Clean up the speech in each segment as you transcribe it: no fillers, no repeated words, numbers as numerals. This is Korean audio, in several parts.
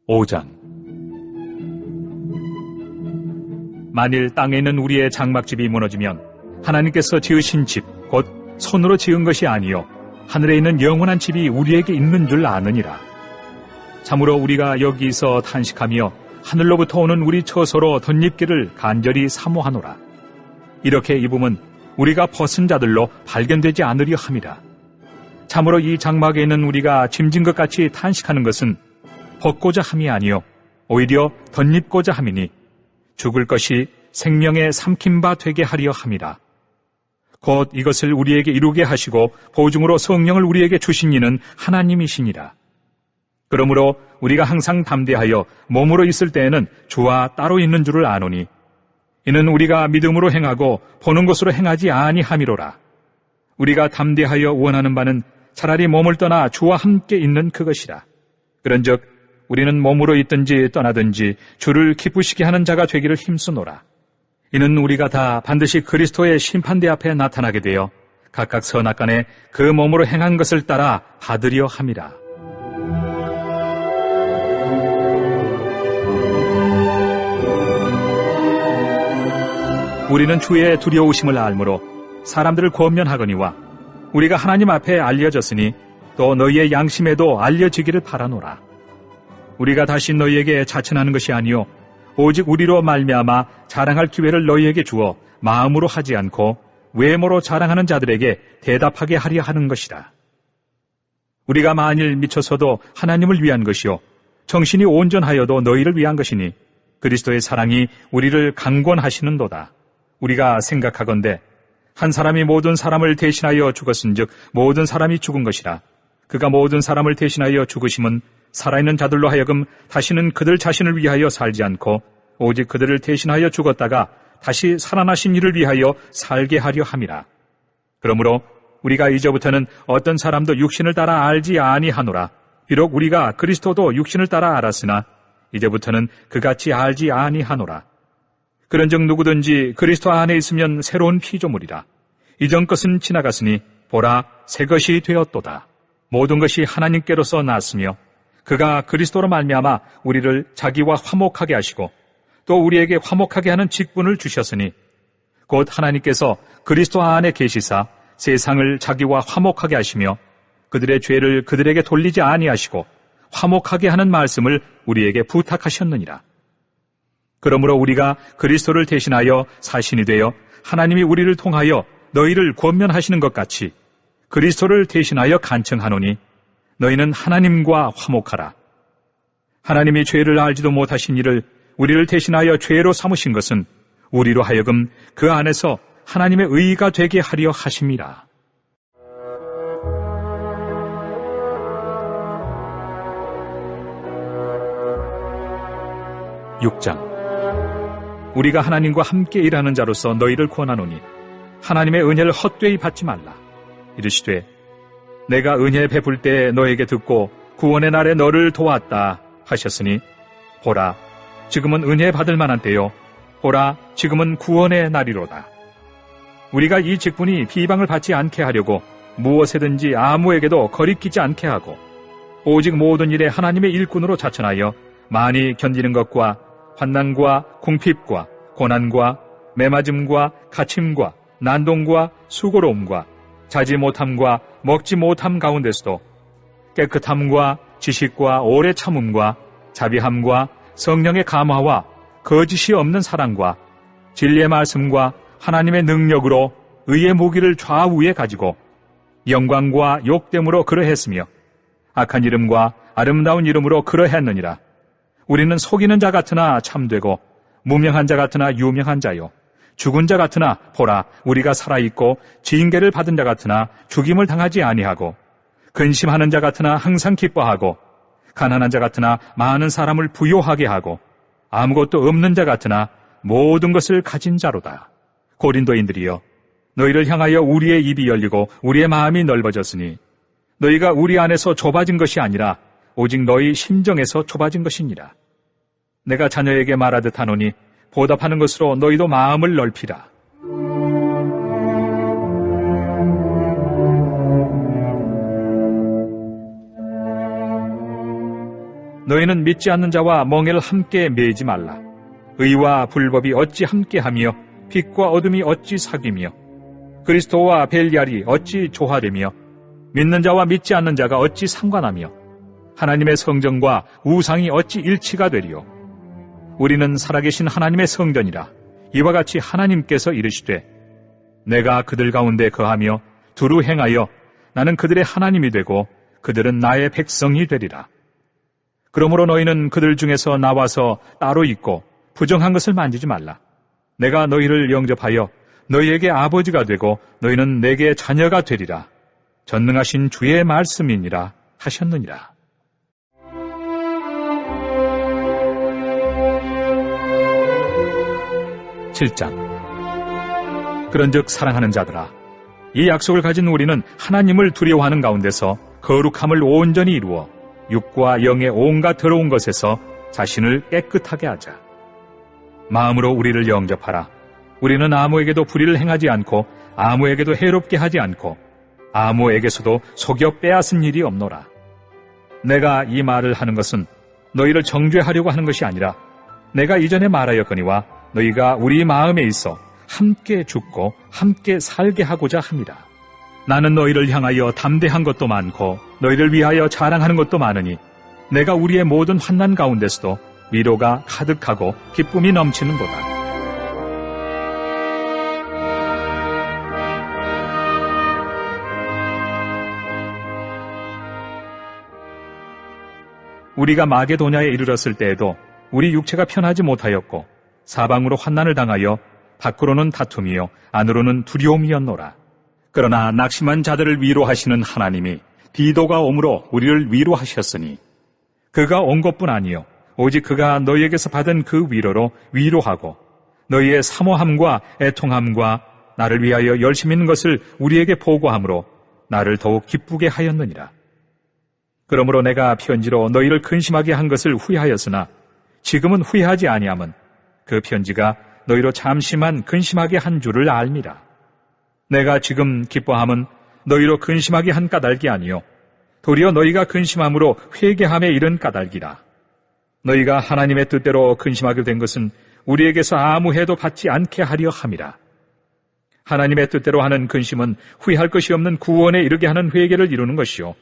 5장. 만일 땅에 있는 우리의 장막집이 무너지면 하나님께서 지으신 집, 곧 손으로 지은 것이 아니요 하늘에 있는 영원한 집이 우리에게 있는 줄 아느니라. 참으로 우리가 여기서 탄식하며 하늘로부터 오는 우리 처소로 덧입기를 간절히 사모하노라. 이렇게 입으면 우리가 벗은 자들로 발견되지 않으려 함이라. 참으로 이 장막에 있는 우리가 짐진 것 같이 탄식하는 것은 벗고자 함이 아니요 오히려 덧입고자 함이니 죽을 것이 생명의 삼킨 바 되게 하려 함이라. 곧 이것을 우리에게 이루게 하시고 보증으로 성령을 우리에게 주신 이는 하나님이시니라. 그러므로 우리가 항상 담대하여 몸으로 있을 때에는 주와 따로 있는 줄을 아노니 이는 우리가 믿음으로 행하고 보는 것으로 행하지 아니함이로라. 우리가 담대하여 원하는 바는 차라리 몸을 떠나 주와 함께 있는 그것이라. 그런즉 우리는 몸으로 있든지 떠나든지 주를 기쁘시게 하는 자가 되기를 힘쓰노라. 이는 우리가 다 반드시 그리스도의 심판대 앞에 나타나게 되어 각각 선악간에 그 몸으로 행한 것을 따라 받으려 함이라. 우리는 주의 두려우심을 알므로 사람들을 권면하거니와 우리가 하나님 앞에 알려졌으니 또 너희의 양심에도 알려지기를 바라노라. 우리가 다시 너희에게 자천하는 것이 아니요 오직 우리로 말미암아 자랑할 기회를 너희에게 주어 마음으로 하지 않고 외모로 자랑하는 자들에게 대답하게 하려 하는 것이라. 우리가 만일 미쳐서도 하나님을 위한 것이요 정신이 온전하여도 너희를 위한 것이니 그리스도의 사랑이 우리를 강권하시는도다. 우리가 생각하건대 한 사람이 모든 사람을 대신하여 죽었은즉 모든 사람이 죽은 것이라. 그가 모든 사람을 대신하여 죽으심은 살아있는 자들로 하여금 다시는 그들 자신을 위하여 살지 않고 오직 그들을 대신하여 죽었다가 다시 살아나신 이를 위하여 살게 하려 함이라. 그러므로 우리가 이제부터는 어떤 사람도 육신을 따라 알지 아니하노라. 비록 우리가 그리스도도 육신을 따라 알았으나 이제부터는 그같이 알지 아니하노라. 그런즉 누구든지 그리스도 안에 있으면 새로운 피조물이라. 이전 것은 지나갔으니 보라 새 것이 되었도다. 모든 것이 하나님께로서 났으며 그가 그리스도로 말미암아 우리를 자기와 화목하게 하시고 또 우리에게 화목하게 하는 직분을 주셨으니 곧 하나님께서 그리스도 안에 계시사 세상을 자기와 화목하게 하시며 그들의 죄를 그들에게 돌리지 아니하시고 화목하게 하는 말씀을 우리에게 부탁하셨느니라. 그러므로 우리가 그리스도를 대신하여 사신이 되어 하나님이 우리를 통하여 너희를 권면하시는 것 같이 그리스도를 대신하여 간청하노니 너희는 하나님과 화목하라. 하나님이 죄를 알지도 못하신 이를 우리를 대신하여 죄로 삼으신 것은 우리로 하여금 그 안에서 하나님의 의가 되게 하려 하심이라. (6장) 우리가 하나님과 함께 일하는 자로서 너희를 권하노니 하나님의 은혜를 헛되이 받지 말라. 이르시되 내가 은혜 베풀 때 너에게 듣고 구원의 날에 너를 도왔다 하셨으니 보라 지금은 은혜 받을 만한 때요 보라 지금은 구원의 날이로다. 우리가 이 직분이 비방을 받지 않게 하려고 무엇에든지 아무에게도 거리끼지 않게 하고 오직 모든 일에 하나님의 일꾼으로 자천하여 많이 견디는 것과 환난과 궁핍과 고난과 매맞음과 갇힘과 난동과 수고로움과 자지 못함과 먹지 못함 가운데서도 깨끗함과 지식과 오래 참음과 자비함과 성령의 감화와 거짓이 없는 사랑과 진리의 말씀과 하나님의 능력으로 의의 무기를 좌우에 가지고 영광과 욕됨으로 그러했으며 악한 이름과 아름다운 이름으로 그러했느니라. 우리는 속이는 자 같으나 참되고 무명한 자 같으나 유명한 자요 죽은 자 같으나 보라 우리가 살아있고 징계를 받은 자 같으나 죽임을 당하지 아니하고 근심하는 자 같으나 항상 기뻐하고 가난한 자 같으나 많은 사람을 부요하게 하고 아무것도 없는 자 같으나 모든 것을 가진 자로다. 고린도인들이여 너희를 향하여 우리의 입이 열리고 우리의 마음이 넓어졌으니 너희가 우리 안에서 좁아진 것이 아니라 오직 너희 심정에서 좁아진 것이니라. 내가 자녀에게 말하듯 하노니 보답하는 것으로 너희도 마음을 넓히라. 너희는 믿지 않는 자와 멍에를 함께 매지 말라. 의와 불법이 어찌 함께하며 빛과 어둠이 어찌 사귀며 그리스도와 벨리알이 어찌 조화되며 믿는 자와 믿지 않는 자가 어찌 상관하며 하나님의 성전과 우상이 어찌 일치가 되리요. 우리는 살아계신 하나님의 성전이라. 이와 같이 하나님께서 이르시되 내가 그들 가운데 거하며 두루 행하여 나는 그들의 하나님이 되고 그들은 나의 백성이 되리라. 그러므로 너희는 그들 중에서 나와서 따로 있고 부정한 것을 만지지 말라. 내가 너희를 영접하여 너희에게 아버지가 되고 너희는 내게 자녀가 되리라. 전능하신 주의 말씀이니라 하셨느니라. (7장) 그런즉 사랑하는 자들아, 이 약속을 가진 우리는 하나님을 두려워하는 가운데서 거룩함을 온전히 이루어 육과 영의 온갖 더러운 것에서 자신을 깨끗하게 하자. 마음으로 우리를 영접하라. 우리는 아무에게도 불의를 행하지 않고 아무에게도 해롭게 하지 않고 아무에게서도 속여 빼앗은 일이 없노라. 내가 이 말을 하는 것은 너희를 정죄하려고 하는 것이 아니라 내가 이전에 말하였거니와 너희가 우리 마음에 있어 함께 죽고 함께 살게 하고자 합니다. 나는 너희를 향하여 담대한 것도 많고 너희를 위하여 자랑하는 것도 많으니 내가 우리의 모든 환난 가운데서도 위로가 가득하고 기쁨이 넘치는도다. 우리가 마게도냐에 이르렀을 때에도 우리 육체가 편하지 못하였고 사방으로 환난을 당하여 밖으로는 다툼이요 안으로는 두려움이었노라. 그러나 낙심한 자들을 위로하시는 하나님이 디도가 옴으로 우리를 위로하셨으니 그가 온 것뿐 아니요 오직 그가 너희에게서 받은 그 위로로 위로하고 너희의 사모함과 애통함과 나를 위하여 열심히 있는 것을 우리에게 보고함으로 나를 더욱 기쁘게 하였느니라. 그러므로 내가 편지로 너희를 근심하게 한 것을 후회하였으나 지금은 후회하지 아니함은 그 편지가 너희로 잠시만 근심하게 한 줄을 알미라. 내가 지금 기뻐함은 너희로 근심하게 한 까닭이 아니요 도리어 너희가 근심함으로 회개함에 이른 까닭이라. 너희가 하나님의 뜻대로 근심하게 된 것은 우리에게서 아무 해도 받지 않게 하려 함이라. 하나님의 뜻대로 하는 근심은 후회할 것이 없는 구원에 이르게 하는 회개를 이루는 것이요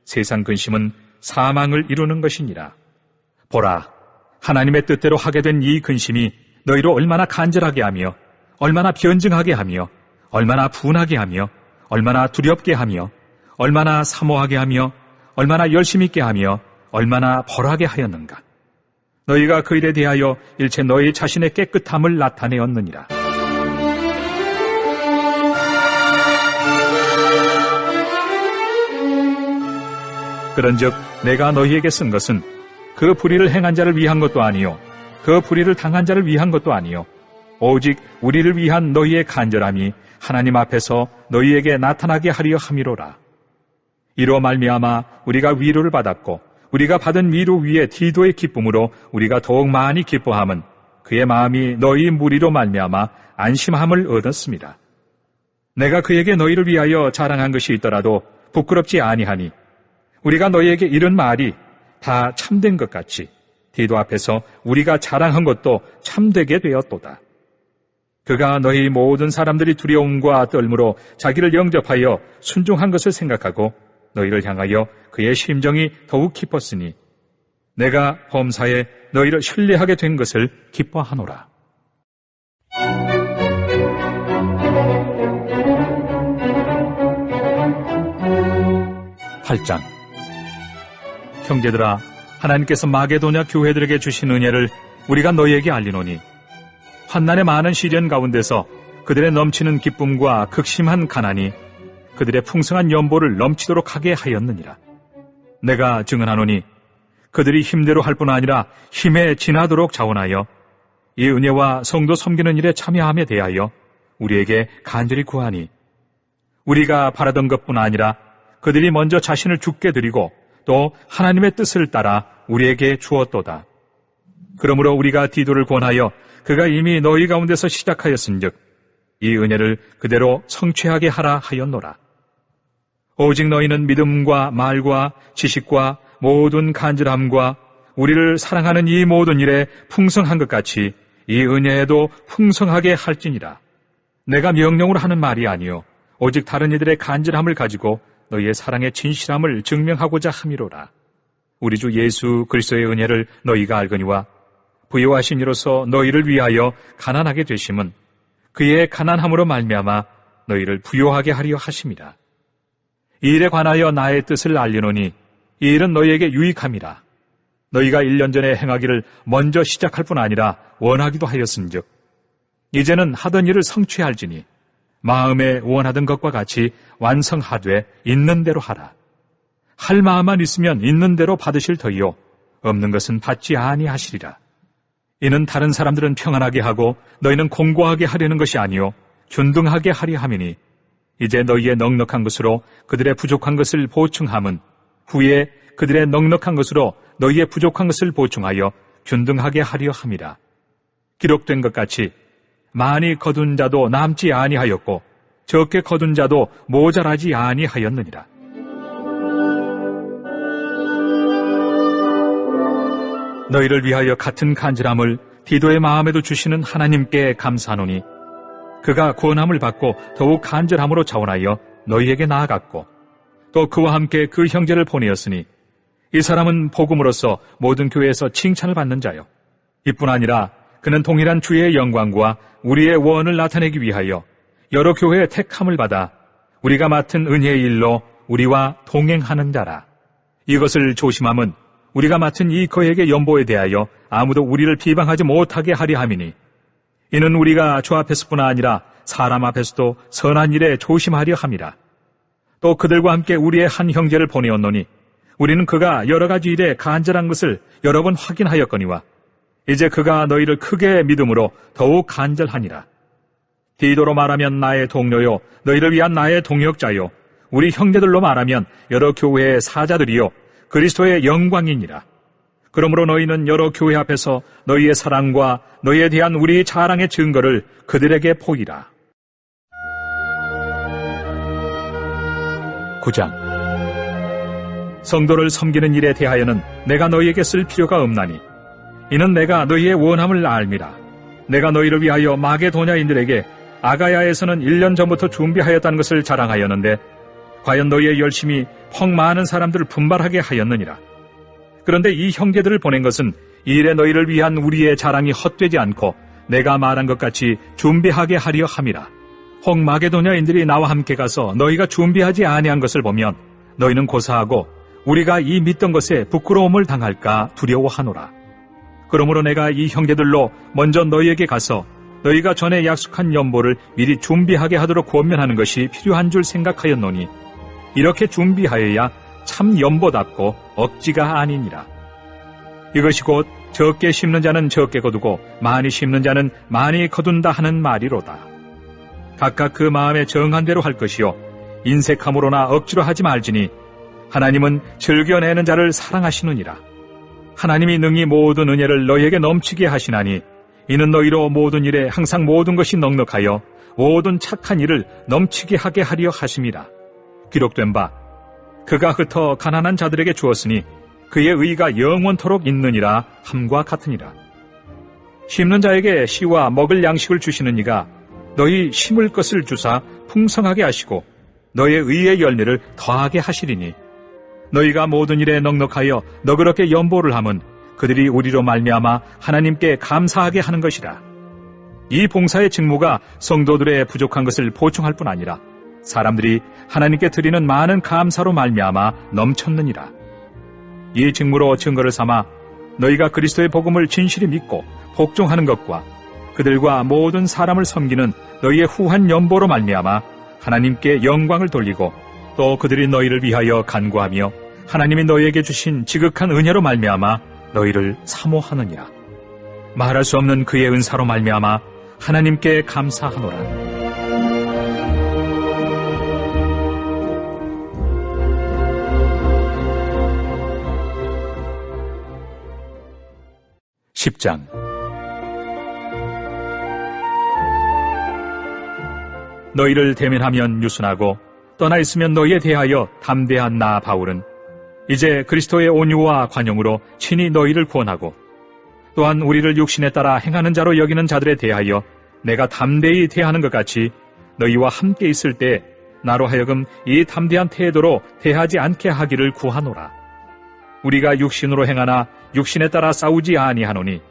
세상 근심은 사망을 이루는 것이니라. 보라, 하나님의 뜻대로 하게 된 이 근심이 너희로 얼마나 간절하게 하며 얼마나 변증하게 하며 얼마나 분하게 하며 얼마나 두렵게 하며 얼마나 사모하게 하며 얼마나 열심 있게 하며 얼마나 벌하게 하였는가. 너희가 그 일에 대하여 일체 너희 자신의 깨끗함을 나타내었느니라. 그런즉 내가 너희에게 쓴 것은 그 불의를 행한 자를 위한 것도 아니요 그 불의를 당한 자를 위한 것도 아니요 오직 우리를 위한 너희의 간절함이 하나님 앞에서 너희에게 나타나게 하려 함이로라. 이로 말미암아 우리가 위로를 받았고 우리가 받은 위로 위에 디도의 기쁨으로 우리가 더욱 많이 기뻐함은 그의 마음이 너희 무리로 말미암아 안심함을 얻었습니다. 내가 그에게 너희를 위하여 자랑한 것이 있더라도 부끄럽지 아니하니 우리가 너희에게 이런 말이 다 참된 것 같이 디도 앞에서 우리가 자랑한 것도 참되게 되었도다. 그가 너희 모든 사람들이 두려움과 떨므로 자기를 영접하여 순종한 것을 생각하고 너희를 향하여 그의 심정이 더욱 기뻤으니 내가 범사에 너희를 신뢰하게 된 것을 기뻐하노라. (8장) 형제들아, 하나님께서 마게도냐 교회들에게 주신 은혜를 우리가 너희에게 알리노니 환난의 많은 시련 가운데서 그들의 넘치는 기쁨과 극심한 가난이 그들의 풍성한 연보를 넘치도록 하게 하였느니라. 내가 증언하노니 그들이 힘대로 할 뿐 아니라 힘에 지나도록 자원하여 이 은혜와 성도 섬기는 일에 참여함에 대하여 우리에게 간절히 구하니 우리가 바라던 것뿐 아니라 그들이 먼저 자신을 죽게 드리고 또 하나님의 뜻을 따라 우리에게 주었도다. 그러므로 우리가 디도를 권하여 그가 이미 너희 가운데서 시작하였은즉 이 은혜를 그대로 성취하게 하라 하였노라. 오직 너희는 믿음과 말과 지식과 모든 간절함과 우리를 사랑하는 이 모든 일에 풍성한 것 같이 이 은혜에도 풍성하게 할지니라. 내가 명령으로 하는 말이 아니요 오직 다른 이들의 간절함을 가지고 너희의 사랑의 진실함을 증명하고자 함이로라. 우리 주 예수 그리스도의 은혜를 너희가 알거니와 부요하신 이로서 너희를 위하여 가난하게 되심은 그의 가난함으로 말미암아 너희를 부요하게 하려 하심이라. 이 일에 관하여 나의 뜻을 알리노니 이 일은 너희에게 유익함이라. 너희가 1년 전에 행하기를 먼저 시작할 뿐 아니라 원하기도 하였은즉 이제는 하던 일을 성취할지니 마음에 원하던 것과 같이 완성하되 있는 대로 하라. 할 마음만 있으면 있는 대로 받으실 터이요 없는 것은 받지 아니하시리라. 이는 다른 사람들은 평안하게 하고 너희는 공고하게 하려는 것이 아니요 균등하게 하려 함이니 이제 너희의 넉넉한 것으로 그들의 부족한 것을 보충함은 후에 그들의 넉넉한 것으로 너희의 부족한 것을 보충하여 균등하게 하려 함이라. 기록된 것 같이 많이 거둔 자도 남지 아니하였고 적게 거둔 자도 모자라지 아니하였느니라. 너희를 위하여 같은 간절함을 디도의 마음에도 주시는 하나님께 감사하노니 그가 구원함을 받고 더욱 간절함으로 자원하여 너희에게 나아갔고 또 그와 함께 그 형제를 보내었으니 이 사람은 복음으로서 모든 교회에서 칭찬을 받는 자요 이뿐 아니라 그는 동일한 주의 영광과 우리의 원을 나타내기 위하여 여러 교회의 택함을 받아 우리가 맡은 은혜의 일로 우리와 동행하는 자라. 이것을 조심함은 우리가 맡은 이 거액의 연보에 대하여 아무도 우리를 비방하지 못하게 하려 함이니 이는 우리가 주 앞에서뿐 아니라 사람 앞에서도 선한 일에 조심하려 함이라. 또 그들과 함께 우리의 한 형제를 보내었노니 우리는 그가 여러 가지 일에 간절한 것을 여러 번 확인하였거니와 이제 그가 너희를 크게 믿음으로 더욱 간절하니라. 디도로 말하면 나의 동료요 너희를 위한 나의 동역자요 우리 형제들로 말하면 여러 교회의 사자들이요 그리스도의 영광이니라. 그러므로 너희는 여러 교회 앞에서 너희의 사랑과 너희에 대한 우리 자랑의 증거를 그들에게 보이라. 9장. 성도를 섬기는 일에 대하여는 내가 너희에게 쓸 필요가 없나니 이는 내가 너희의 원함을 알미라. 내가 너희를 위하여 마게도냐인들에게 아가야에서는 1년 전부터 준비하였다는 것을 자랑하였는데 과연 너희의 열심이 펑 많은 사람들을 분발하게 하였느니라. 그런데 이 형제들을 보낸 것은 이 일에 너희를 위한 우리의 자랑이 헛되지 않고 내가 말한 것 같이 준비하게 하려 함이라. 혹 마게도냐인들이 나와 함께 가서 너희가 준비하지 아니한 것을 보면 너희는 고사하고 우리가 이 믿던 것에 부끄러움을 당할까 두려워하노라. 그러므로 내가 이 형제들로 먼저 너희에게 가서 너희가 전에 약속한 연보를 미리 준비하게 하도록 권면하는 것이 필요한 줄 생각하였노니 이렇게 준비하여야 참 연보답고 억지가 아니니라. 이것이 곧 적게 심는 자는 적게 거두고 많이 심는 자는 많이 거둔다 하는 말이로다. 각각 그 마음에 정한 대로 할 것이요 인색함으로나 억지로 하지 말지니 하나님은 즐겨내는 자를 사랑하시느니라. 하나님이 능히 모든 은혜를 너희에게 넘치게 하시나니 이는 너희로 모든 일에 항상 모든 것이 넉넉하여 모든 착한 일을 넘치게 하게 하려 하심이라. 기록된 바 그가 흩어 가난한 자들에게 주었으니 그의 의가 영원토록 있느니라 함과 같으니라. 심는 자에게 씨와 먹을 양식을 주시는 이가 너희 심을 것을 주사 풍성하게 하시고 너희의 의의 열매를 더하게 하시리니 너희가 모든 일에 넉넉하여 너그럽게 연보를 함은 그들이 우리로 말미암아 하나님께 감사하게 하는 것이라. 이 봉사의 직무가 성도들의 부족한 것을 보충할 뿐 아니라 사람들이 하나님께 드리는 많은 감사로 말미암아 넘쳤느니라. 이 직무로 증거를 삼아 너희가 그리스도의 복음을 진실히 믿고 복종하는 것과 그들과 모든 사람을 섬기는 너희의 후한 연보로 말미암아 하나님께 영광을 돌리고 또 그들이 너희를 위하여 간구하며 하나님이 너희에게 주신 지극한 은혜로 말미암아 너희를 사모하느니라. 말할 수 없는 그의 은사로 말미암아 하나님께 감사하노라. (10장) 너희를 대면하면 유순하고 떠나 있으면 너희에 대하여 담대한 나 바울은 이제 그리스도의 온유와 관용으로 친히 너희를 구원하고 또한 우리를 육신에 따라 행하는 자로 여기는 자들에 대하여 내가 담대히 대하는 것 같이 너희와 함께 있을 때 나로 하여금 이 담대한 태도로 대하지 않게 하기를 구하노라. 우리가 육신으로 행하나 육신에 따라 싸우지 아니하노니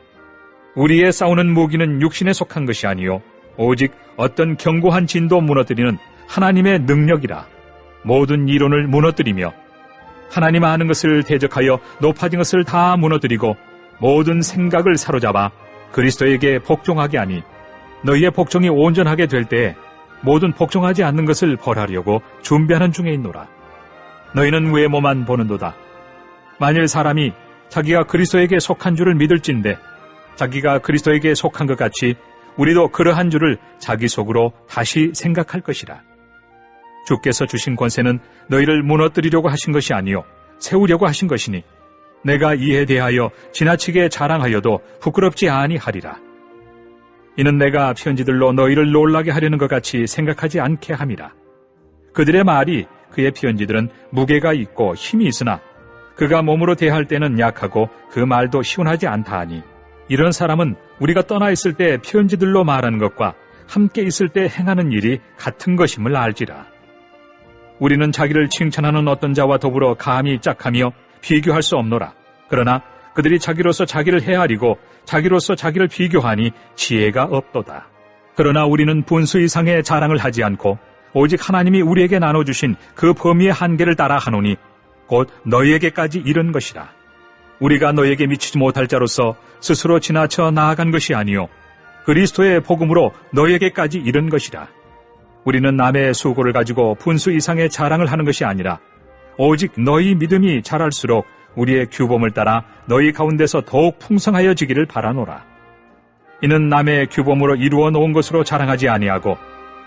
우리의 싸우는 무기는 육신에 속한 것이 아니요 오직 어떤 견고한 진도 무너뜨리는 하나님의 능력이라. 모든 이론을 무너뜨리며 하나님 아는 것을 대적하여 높아진 것을 다 무너뜨리고 모든 생각을 사로잡아 그리스도에게 복종하게 하니 너희의 복종이 온전하게 될 때 모든 복종하지 않는 것을 벌하려고 준비하는 중에 있노라. 너희는 외모만 보는도다. 만일 사람이 자기가 그리스도에게 속한 줄을 믿을진대 자기가 그리스도에게 속한 것 같이 우리도 그러한 줄을 자기 속으로 다시 생각할 것이라. 주께서 주신 권세는 너희를 무너뜨리려고 하신 것이 아니요 세우려고 하신 것이니 내가 이에 대하여 지나치게 자랑하여도 부끄럽지 아니하리라. 이는 내가 편지들로 너희를 놀라게 하려는 것 같이 생각하지 않게 함이라. 그들의 말이 그의 편지들은 무게가 있고 힘이 있으나 그가 몸으로 대할 때는 약하고 그 말도 시원하지 않다 하니 이런 사람은 우리가 떠나 있을 때 편지들로 말하는 것과 함께 있을 때 행하는 일이 같은 것임을 알지라. 우리는 자기를 칭찬하는 어떤 자와 더불어 감히 짝하며 비교할 수 없노라. 그러나 그들이 자기로서 자기를 헤아리고 자기로서 자기를 비교하니 지혜가 없도다. 그러나 우리는 분수 이상의 자랑을 하지 않고 오직 하나님이 우리에게 나눠주신 그 범위의 한계를 따라 하노니 곧 너희에게까지 이른 것이라. 우리가 너희에게 미치지 못할 자로서 스스로 지나쳐 나아간 것이 아니요 그리스도의 복음으로 너희에게까지 이른 것이라. 우리는 남의 수고를 가지고 분수 이상의 자랑을 하는 것이 아니라 오직 너희 믿음이 자랄수록 우리의 규범을 따라 너희 가운데서 더욱 풍성하여지기를 바라노라. 이는 남의 규범으로 이루어 놓은 것으로 자랑하지 아니하고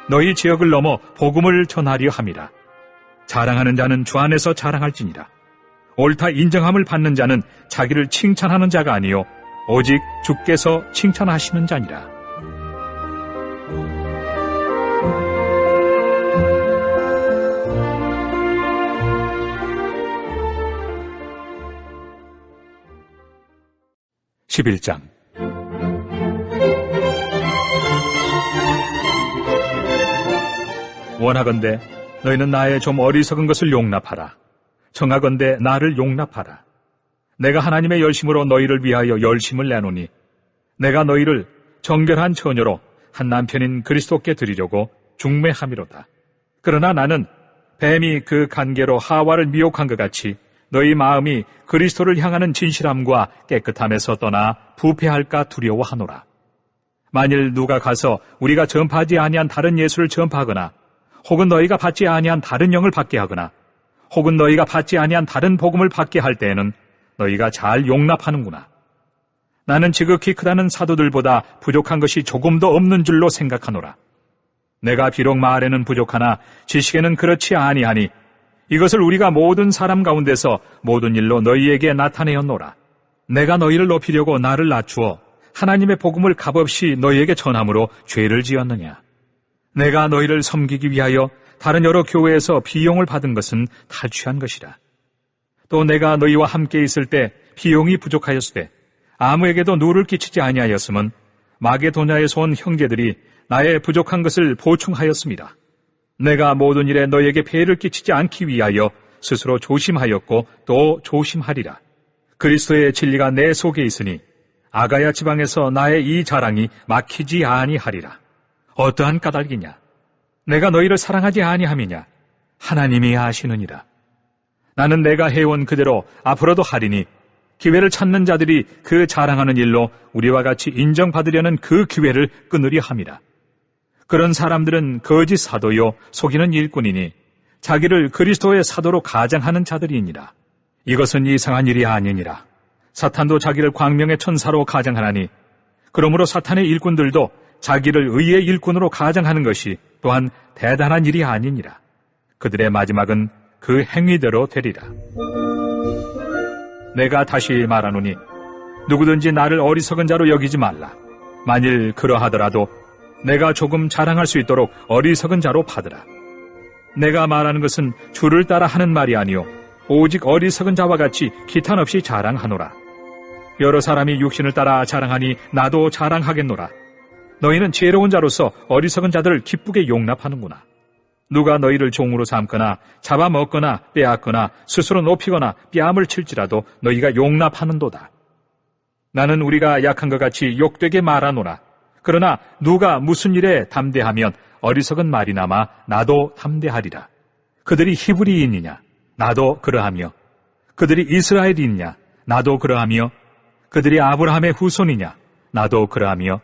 너희 지역을 넘어 복음을 전하려 함이라. 자랑하는 자는 주 안에서 자랑할지니라. 옳다 인정함을 받는 자는 자기를 칭찬하는 자가 아니요 오직 주께서 칭찬하시는 자니라. (11장) 원하건대 너희는 나의 좀 어리석은 것을 용납하라. 청하건대 나를 용납하라. 내가 하나님의 열심으로 너희를 위하여 열심을 내노니 내가 너희를 정결한 처녀로 한 남편인 그리스도께 드리려고 중매함이로다. 그러나 나는 뱀이 그 간계로 하와를 미혹한 것 같이 너희 마음이 그리스도를 향하는 진실함과 깨끗함에서 떠나 부패할까 두려워하노라. 만일 누가 가서 우리가 전파하지 아니한 다른 예수를 전파하거나 혹은 너희가 받지 아니한 다른 영을 받게 하거나 혹은 너희가 받지 아니한 다른 복음을 받게 할 때에는 너희가 잘 용납하는구나. 나는 지극히 크다는 사도들보다 부족한 것이 조금도 없는 줄로 생각하노라. 내가 비록 말에는 부족하나 지식에는 그렇지 아니하니 이것을 우리가 모든 사람 가운데서 모든 일로 너희에게 나타내었노라. 내가 너희를 높이려고 나를 낮추어 하나님의 복음을 값없이 너희에게 전함으로 죄를 지었느냐. 내가 너희를 섬기기 위하여 다른 여러 교회에서 비용을 받은 것은 탈취한 것이라. 또 내가 너희와 함께 있을 때 비용이 부족하였으되 아무에게도 누를 끼치지 아니하였음은 마게도냐에서 온 형제들이 나의 부족한 것을 보충하였습니다. 내가 모든 일에 너희에게 폐해를 끼치지 않기 위하여 스스로 조심하였고 또 조심하리라. 그리스도의 진리가 내 속에 있으니 아가야 지방에서 나의 이 자랑이 막히지 아니하리라. 어떠한 까닭이냐? 내가 너희를 사랑하지 아니함이냐? 하나님이 아시느니라. 나는 내가 해온 그대로 앞으로도 하리니 기회를 찾는 자들이 그 자랑하는 일로 우리와 같이 인정받으려는 그 기회를 끊으려 함이라. 그런 사람들은 거짓 사도요 속이는 일꾼이니 자기를 그리스도의 사도로 가장하는 자들이니라. 이것은 이상한 일이 아니니라. 사탄도 자기를 광명의 천사로 가장하나니 그러므로 사탄의 일꾼들도 자기를 의의 일꾼으로 가장하는 것이 또한 대단한 일이 아니니라. 그들의 마지막은 그 행위대로 되리라. 내가 다시 말하노니 누구든지 나를 어리석은 자로 여기지 말라. 만일 그러하더라도 내가 조금 자랑할 수 있도록 어리석은 자로 받으라. 내가 말하는 것은 주를 따라 하는 말이 아니요 오직 어리석은 자와 같이 기탄 없이 자랑하노라. 여러 사람이 육신을 따라 자랑하니 나도 자랑하겠노라. 너희는 지혜로운 자로서 어리석은 자들을 기쁘게 용납하는구나. 누가 너희를 종으로 삼거나 잡아먹거나 빼앗거나 스스로 높이거나 뺨을 칠지라도 너희가 용납하는도다. 나는 우리가 약한 것 같이 욕되게 말하노라. 그러나 누가 무슨 일에 담대하면 어리석은 말이나마 나도 담대하리라. 그들이 히브리인이냐? 나도 그러하며. 그들이 이스라엘이냐? 나도 그러하며. 그들이 아브라함의 후손이냐? 나도 그러하며.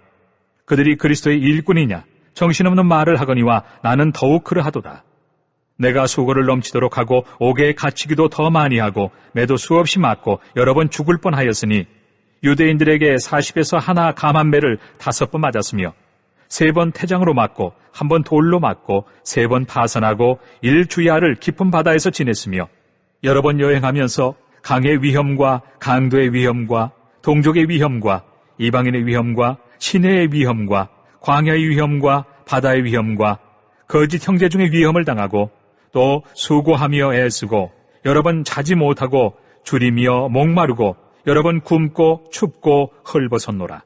그들이 그리스도의 일꾼이냐? 정신없는 말을 하거니와 나는 더욱 그러하도다. 내가 수고를 넘치도록 하고 옥에 갇히기도 더 많이 하고 매도 수없이 맞고 여러 번 죽을 뻔하였으니 유대인들에게 40에서 하나 감한 매를 5번 맞았으며 3번 태장으로 맞고 1번 돌로 맞고 3번 파선하고 1주야를 깊은 바다에서 지냈으며 여러 번 여행하면서 강의 위험과 강도의 위험과 동족의 위험과 이방인의 위험과 시내의 위험과 광야의 위험과 바다의 위험과 거짓 형제 중의 위험을 당하고 또 수고하며 애쓰고 여러 번 자지 못하고 줄이며 목마르고 여러 번 굶고 춥고 헐벗었노라.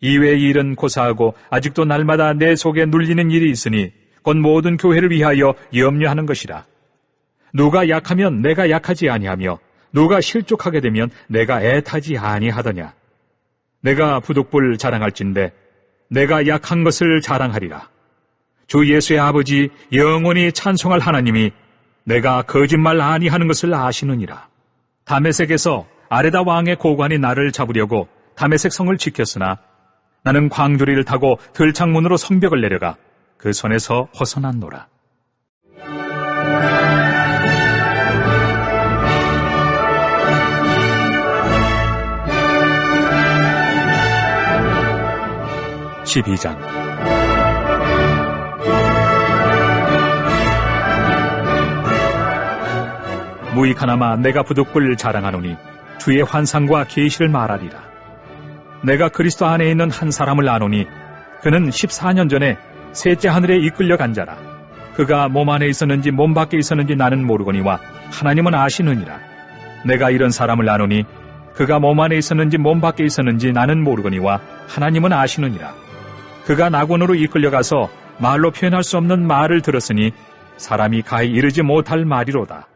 이외의 일은 고사하고 아직도 날마다 내 속에 눌리는 일이 있으니 곧 모든 교회를 위하여 염려하는 것이라. 누가 약하면 내가 약하지 아니하며 누가 실족하게 되면 내가 애타지 아니하더냐. 내가 부득불 자랑할진대 내가 약한 것을 자랑하리라. 주 예수의 아버지 영원히 찬송할 하나님이 내가 거짓말 아니하는 것을 아시느니라. 다메섹에서 아레다 왕의 고관이 나를 잡으려고 다메섹 성을 지켰으나 나는 광주리를 타고 들창문으로 성벽을 내려가 그 손에서 벗어났노라. (12장) 무익하나마 내가 부득불 자랑하노니 주의 환상과 계시를 말하리라. 내가 그리스도 안에 있는 한 사람을 아노니 그는 14년 전에 셋째 하늘에 이끌려 간 자라. 그가 몸 안에 있었는지 몸 밖에 있었는지 나는 모르거니와 하나님은 아시느니라. 내가 이런 사람을 아노니 그가 몸 안에 있었는지 몸 밖에 있었는지 나는 모르거니와 하나님은 아시느니라. 그가 낙원으로 이끌려가서 말로 표현할 수 없는 말을 들었으니 사람이 가히 이르지 못할 말이로다.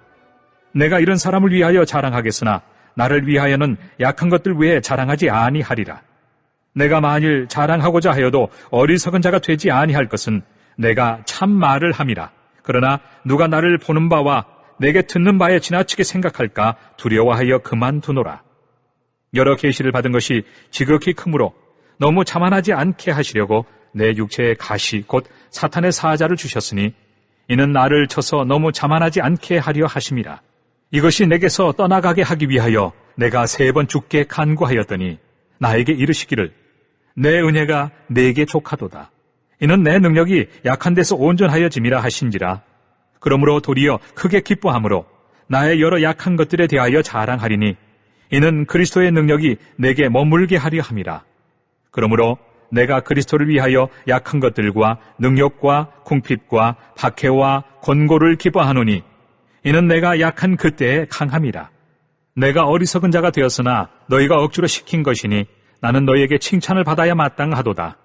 내가 이런 사람을 위하여 자랑하겠으나 나를 위하여는 약한 것들 외에 자랑하지 아니하리라. 내가 만일 자랑하고자 하여도 어리석은 자가 되지 아니할 것은 내가 참 말을 함이라. 그러나 누가 나를 보는 바와 내게 듣는 바에 지나치게 생각할까 두려워하여 그만두노라. 여러 계시를 받은 것이 지극히 크므로 너무 자만하지 않게 하시려고 내 육체에 가시 곧 사탄의 사자를 주셨으니 이는 나를 쳐서 너무 자만하지 않게 하려 하심이라. 이것이 내게서 떠나가게 하기 위하여 내가 3번 죽게 간구하였더니 나에게 이르시기를 내 은혜가 네게 족하도다. 이는 내 능력이 약한 데서 온전하여짐이라 하신지라. 그러므로 도리어 크게 기뻐함으로 나의 여러 약한 것들에 대하여 자랑하리니 이는 그리스도의 능력이 내게 머물게 하려 함이라. 그러므로 내가 그리스도를 위하여 약한 것들과 능력과 궁핍과 박해와 권고를 기뻐하노니 이는 내가 약한 그때에 강함이라. 내가 어리석은 자가 되었으나 너희가 억지로 시킨 것이니 나는 너희에게 칭찬을 받아야 마땅하도다.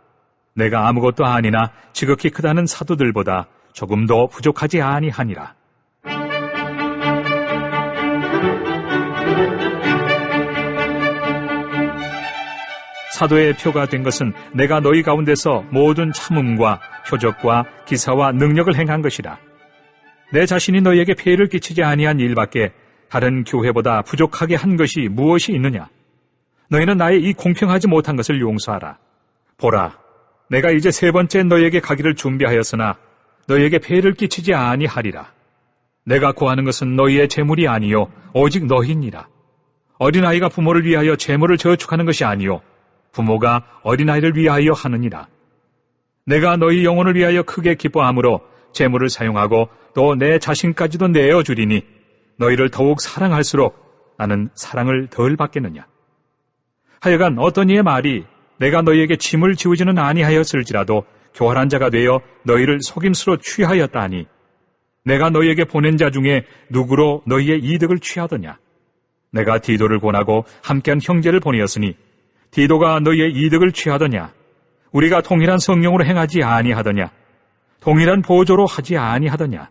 내가 아무것도 아니나 지극히 크다는 사도들보다 조금도 부족하지 아니하니라. 사도의 표가 된 것은 내가 너희 가운데서 모든 참음과 표적과 기사와 능력을 행한 것이라. 내 자신이 너희에게 폐해를 끼치지 아니한 일밖에 다른 교회보다 부족하게 한 것이 무엇이 있느냐? 너희는 나의 이 공평하지 못한 것을 용서하라. 보라, 내가 이제 3번째 너희에게 가기를 준비하였으나 너희에게 폐해를 끼치지 아니하리라. 내가 구하는 것은 너희의 재물이 아니요 오직 너희니라. 어린아이가 부모를 위하여 재물을 저축하는 것이 아니요 부모가 어린아이를 위하여 하느니라. 내가 너희 영혼을 위하여 크게 기뻐함으로 재물을 사용하고 또 내 자신까지도 내어주리니 너희를 더욱 사랑할수록 나는 사랑을 덜 받겠느냐. 하여간 어떤 이의 말이 내가 너희에게 짐을 지우지는 아니하였을지라도 교활한 자가 되어 너희를 속임수로 취하였다 하니 내가 너희에게 보낸 자 중에 누구로 너희의 이득을 취하더냐? 내가 디도를 권하고 함께한 형제를 보내었으니 디도가 너희의 이득을 취하더냐? 우리가 동일한 성령으로 행하지 아니하더냐? 동일한 보조로 하지 아니하더냐?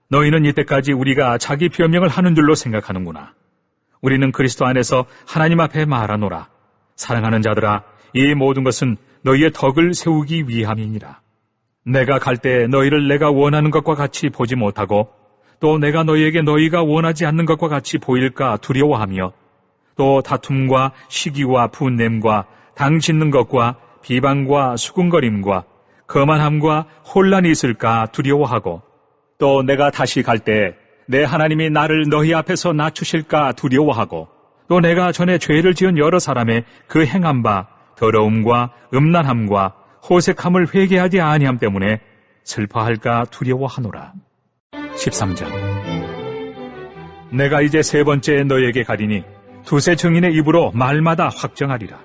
너희는 이때까지 우리가 자기 변명을 하는 줄로 생각하는구나. 우리는 그리스도 안에서 하나님 앞에 말하노라. 사랑하는 자들아, 이 모든 것은 너희의 덕을 세우기 위함이니라. 내가 갈 때 너희를 내가 원하는 것과 같이 보지 못하고 또 내가 너희에게 너희가 원하지 않는 것과 같이 보일까 두려워하며 또 다툼과 시기와 분냄과 당 짓는 것과 비방과 수군거림과 거만함과 혼란이 있을까 두려워하고 또 내가 다시 갈 때 내 하나님이 나를 너희 앞에서 낮추실까 두려워하고 또 내가 전에 죄를 지은 여러 사람의 그 행한 바 더러움과 음란함과 호색함을 회개하지 아니함 때문에 슬퍼할까 두려워하노라. 13절. 내가 이제 세 번째 너희에게 가리니 두세 증인의 입으로 말마다 확정하리라.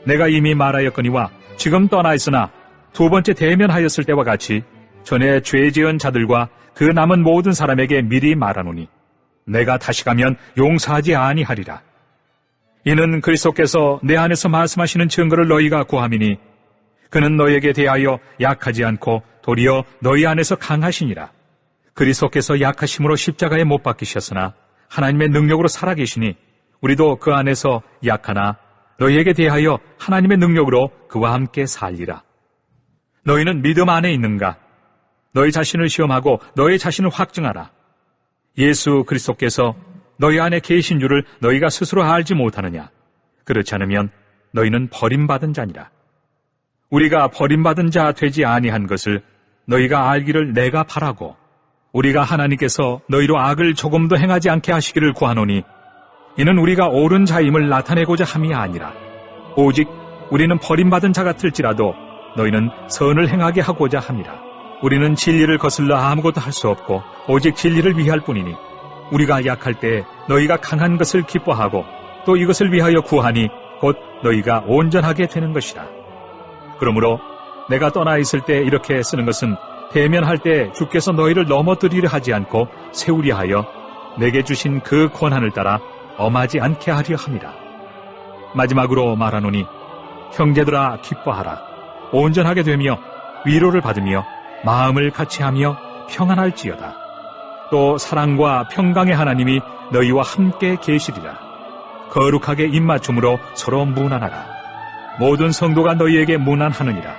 내가 이미 말하였거니와 지금 떠나 있으나 두 번째 대면하였을 때와 같이 전에 죄 지은 자들과 그 남은 모든 사람에게 미리 말하노니 내가 다시 가면 용서하지 아니하리라. 이는 그리스도께서 내 안에서 말씀하시는 증거를 너희가 구함이니 그는 너희에게 대하여 약하지 않고 도리어 너희 안에서 강하시니라. 그리스도께서 약하심으로 십자가에 못 박히셨으나 하나님의 능력으로 살아계시니 우리도 그 안에서 약하나 너희에게 대하여 하나님의 능력으로 그와 함께 살리라. 너희는 믿음 안에 있는가? 너희 자신을 시험하고 너희 자신을 확증하라. 예수 그리스도께서 너희 안에 계신 줄을 너희가 스스로 알지 못하느냐? 그렇지 않으면 너희는 버림받은 자니라. 우리가 버림받은 자 되지 아니한 것을 너희가 알기를 내가 바라고 우리가 하나님께서 너희로 악을 조금도 행하지 않게 하시기를 구하노니 이는 우리가 옳은 자임을 나타내고자 함이 아니라 오직 우리는 버림받은 자 같을지라도 너희는 선을 행하게 하고자 함이라. 우리는 진리를 거슬러 아무것도 할 수 없고 오직 진리를 위할 뿐이니 우리가 약할 때 너희가 강한 것을 기뻐하고 또 이것을 위하여 구하니 곧 너희가 온전하게 되는 것이라. 그러므로 내가 떠나 있을 때 이렇게 쓰는 것은 대면할 때 주께서 너희를 넘어뜨리려 하지 않고 세우려 하여 내게 주신 그 권한을 따라 엄하지 않게 하려 함이라. 마지막으로 말하노니 형제들아 기뻐하라. 온전하게 되며 위로를 받으며 마음을 같이하며 평안할지어다. 또 사랑과 평강의 하나님이 너희와 함께 계시리라. 거룩하게 입맞춤으로 서로 문안하라. 모든 성도가 너희에게 문안하느니라.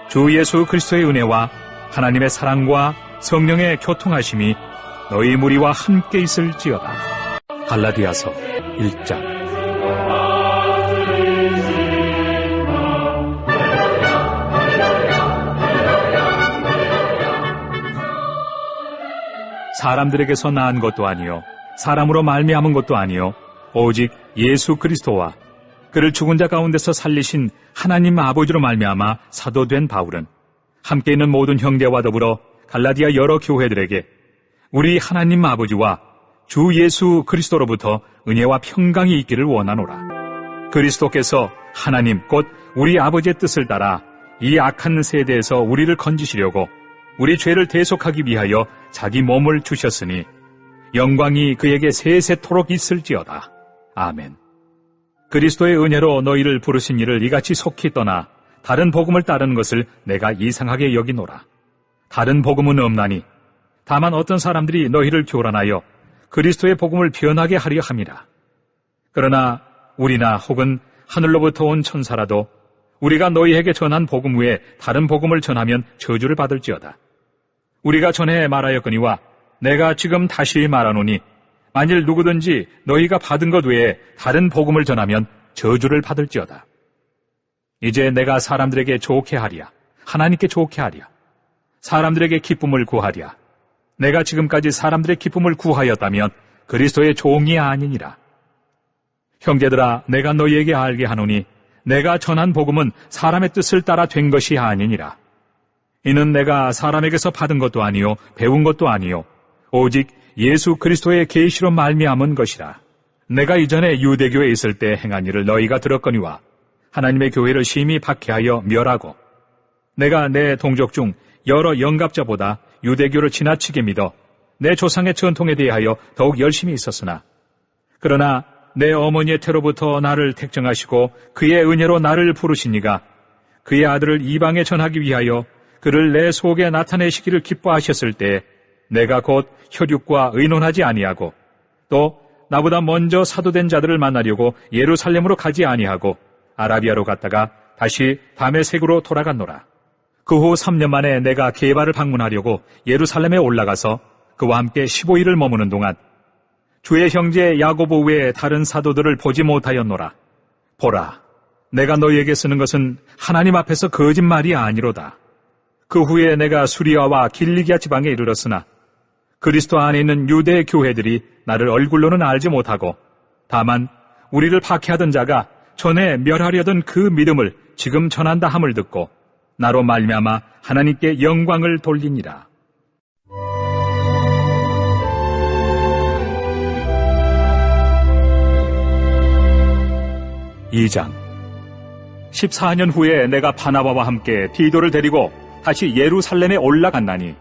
주 예수 그리스도의 은혜와 하나님의 사랑과 성령의 교통하심이 너희 무리와 함께 있을지어다. 갈라디아서 1장. 사람들에게서 낳은 것도 아니요 사람으로 말미암은 것도 아니요 오직 예수 그리스도와 그를 죽은 자 가운데서 살리신 하나님 아버지로 말미암아 사도된 바울은 함께 있는 모든 형제와 더불어 갈라디아 여러 교회들에게 우리 하나님 아버지와 주 예수 그리스도로부터 은혜와 평강이 있기를 원하노라. 그리스도께서 하나님 곧 우리 아버지의 뜻을 따라 이 악한 세대에서 우리를 건지시려고 우리 죄를 대속하기 위하여 자기 몸을 주셨으니 영광이 그에게 세세토록 있을지어다. 아멘. 그리스도의 은혜로 너희를 부르신 이를 이같이 속히 떠나 다른 복음을 따르는 것을 내가 이상하게 여기노라. 다른 복음은 없나니 다만 어떤 사람들이 너희를 교란하여 그리스도의 복음을 변하게 하려 함이라. 그러나 우리나 혹은 하늘로부터 온 천사라도 우리가 너희에게 전한 복음 외에 다른 복음을 전하면 저주를 받을지어다. 우리가 전에 말하였거니와 내가 지금 다시 말하노니 만일 누구든지 너희가 받은 것 외에 다른 복음을 전하면 저주를 받을지어다. 이제 내가 사람들에게 좋게 하랴. 하나님께 좋게 하랴. 사람들에게 기쁨을 구하랴. 내가 지금까지 사람들의 기쁨을 구하였다면 그리스도의 종이 아니니라. 형제들아, 내가 너희에게 알게 하노니 내가 전한 복음은 사람의 뜻을 따라 된 것이 아니니라. 이는 내가 사람에게서 받은 것도 아니요 배운 것도 아니요 오직 예수 그리스도의 계시로 말미암은 것이라. 내가 이전에 유대교에 있을 때 행한 일을 너희가 들었거니와 하나님의 교회를 심히 박해하여 멸하고 내가 내 동족 중 여러 영갑자보다 유대교를 지나치게 믿어 내 조상의 전통에 대하여 더욱 열심히 있었으나 그러나 내 어머니의 태로부터 나를 택정하시고 그의 은혜로 나를 부르신 이가 그의 아들을 이방에 전하기 위하여 그를 내 속에 나타내시기를 기뻐하셨을 때 내가 곧 혈육과 의논하지 아니하고 또 나보다 먼저 사도된 자들을 만나려고 예루살렘으로 가지 아니하고 아라비아로 갔다가 다시 다메섹으로 돌아갔노라. 그 후 3년 만에 내가 게바를 방문하려고 예루살렘에 올라가서 그와 함께 15일을 머무는 동안 주의 형제 야고보 외에 다른 사도들을 보지 못하였노라. 보라, 내가 너희에게 쓰는 것은 하나님 앞에서 거짓말이 아니로다. 그 후에 내가 수리아와 길리기아 지방에 이르렀으나 그리스도 안에 있는 유대 교회들이 나를 얼굴로는 알지 못하고 다만 우리를 박해하던 자가 전에 멸하려던 그 믿음을 지금 전한다 함을 듣고 나로 말미암아 하나님께 영광을 돌리니라. 2장 14년 후에 내가 바나바와 함께 디도를 데리고 다시 예루살렘에 올라갔나니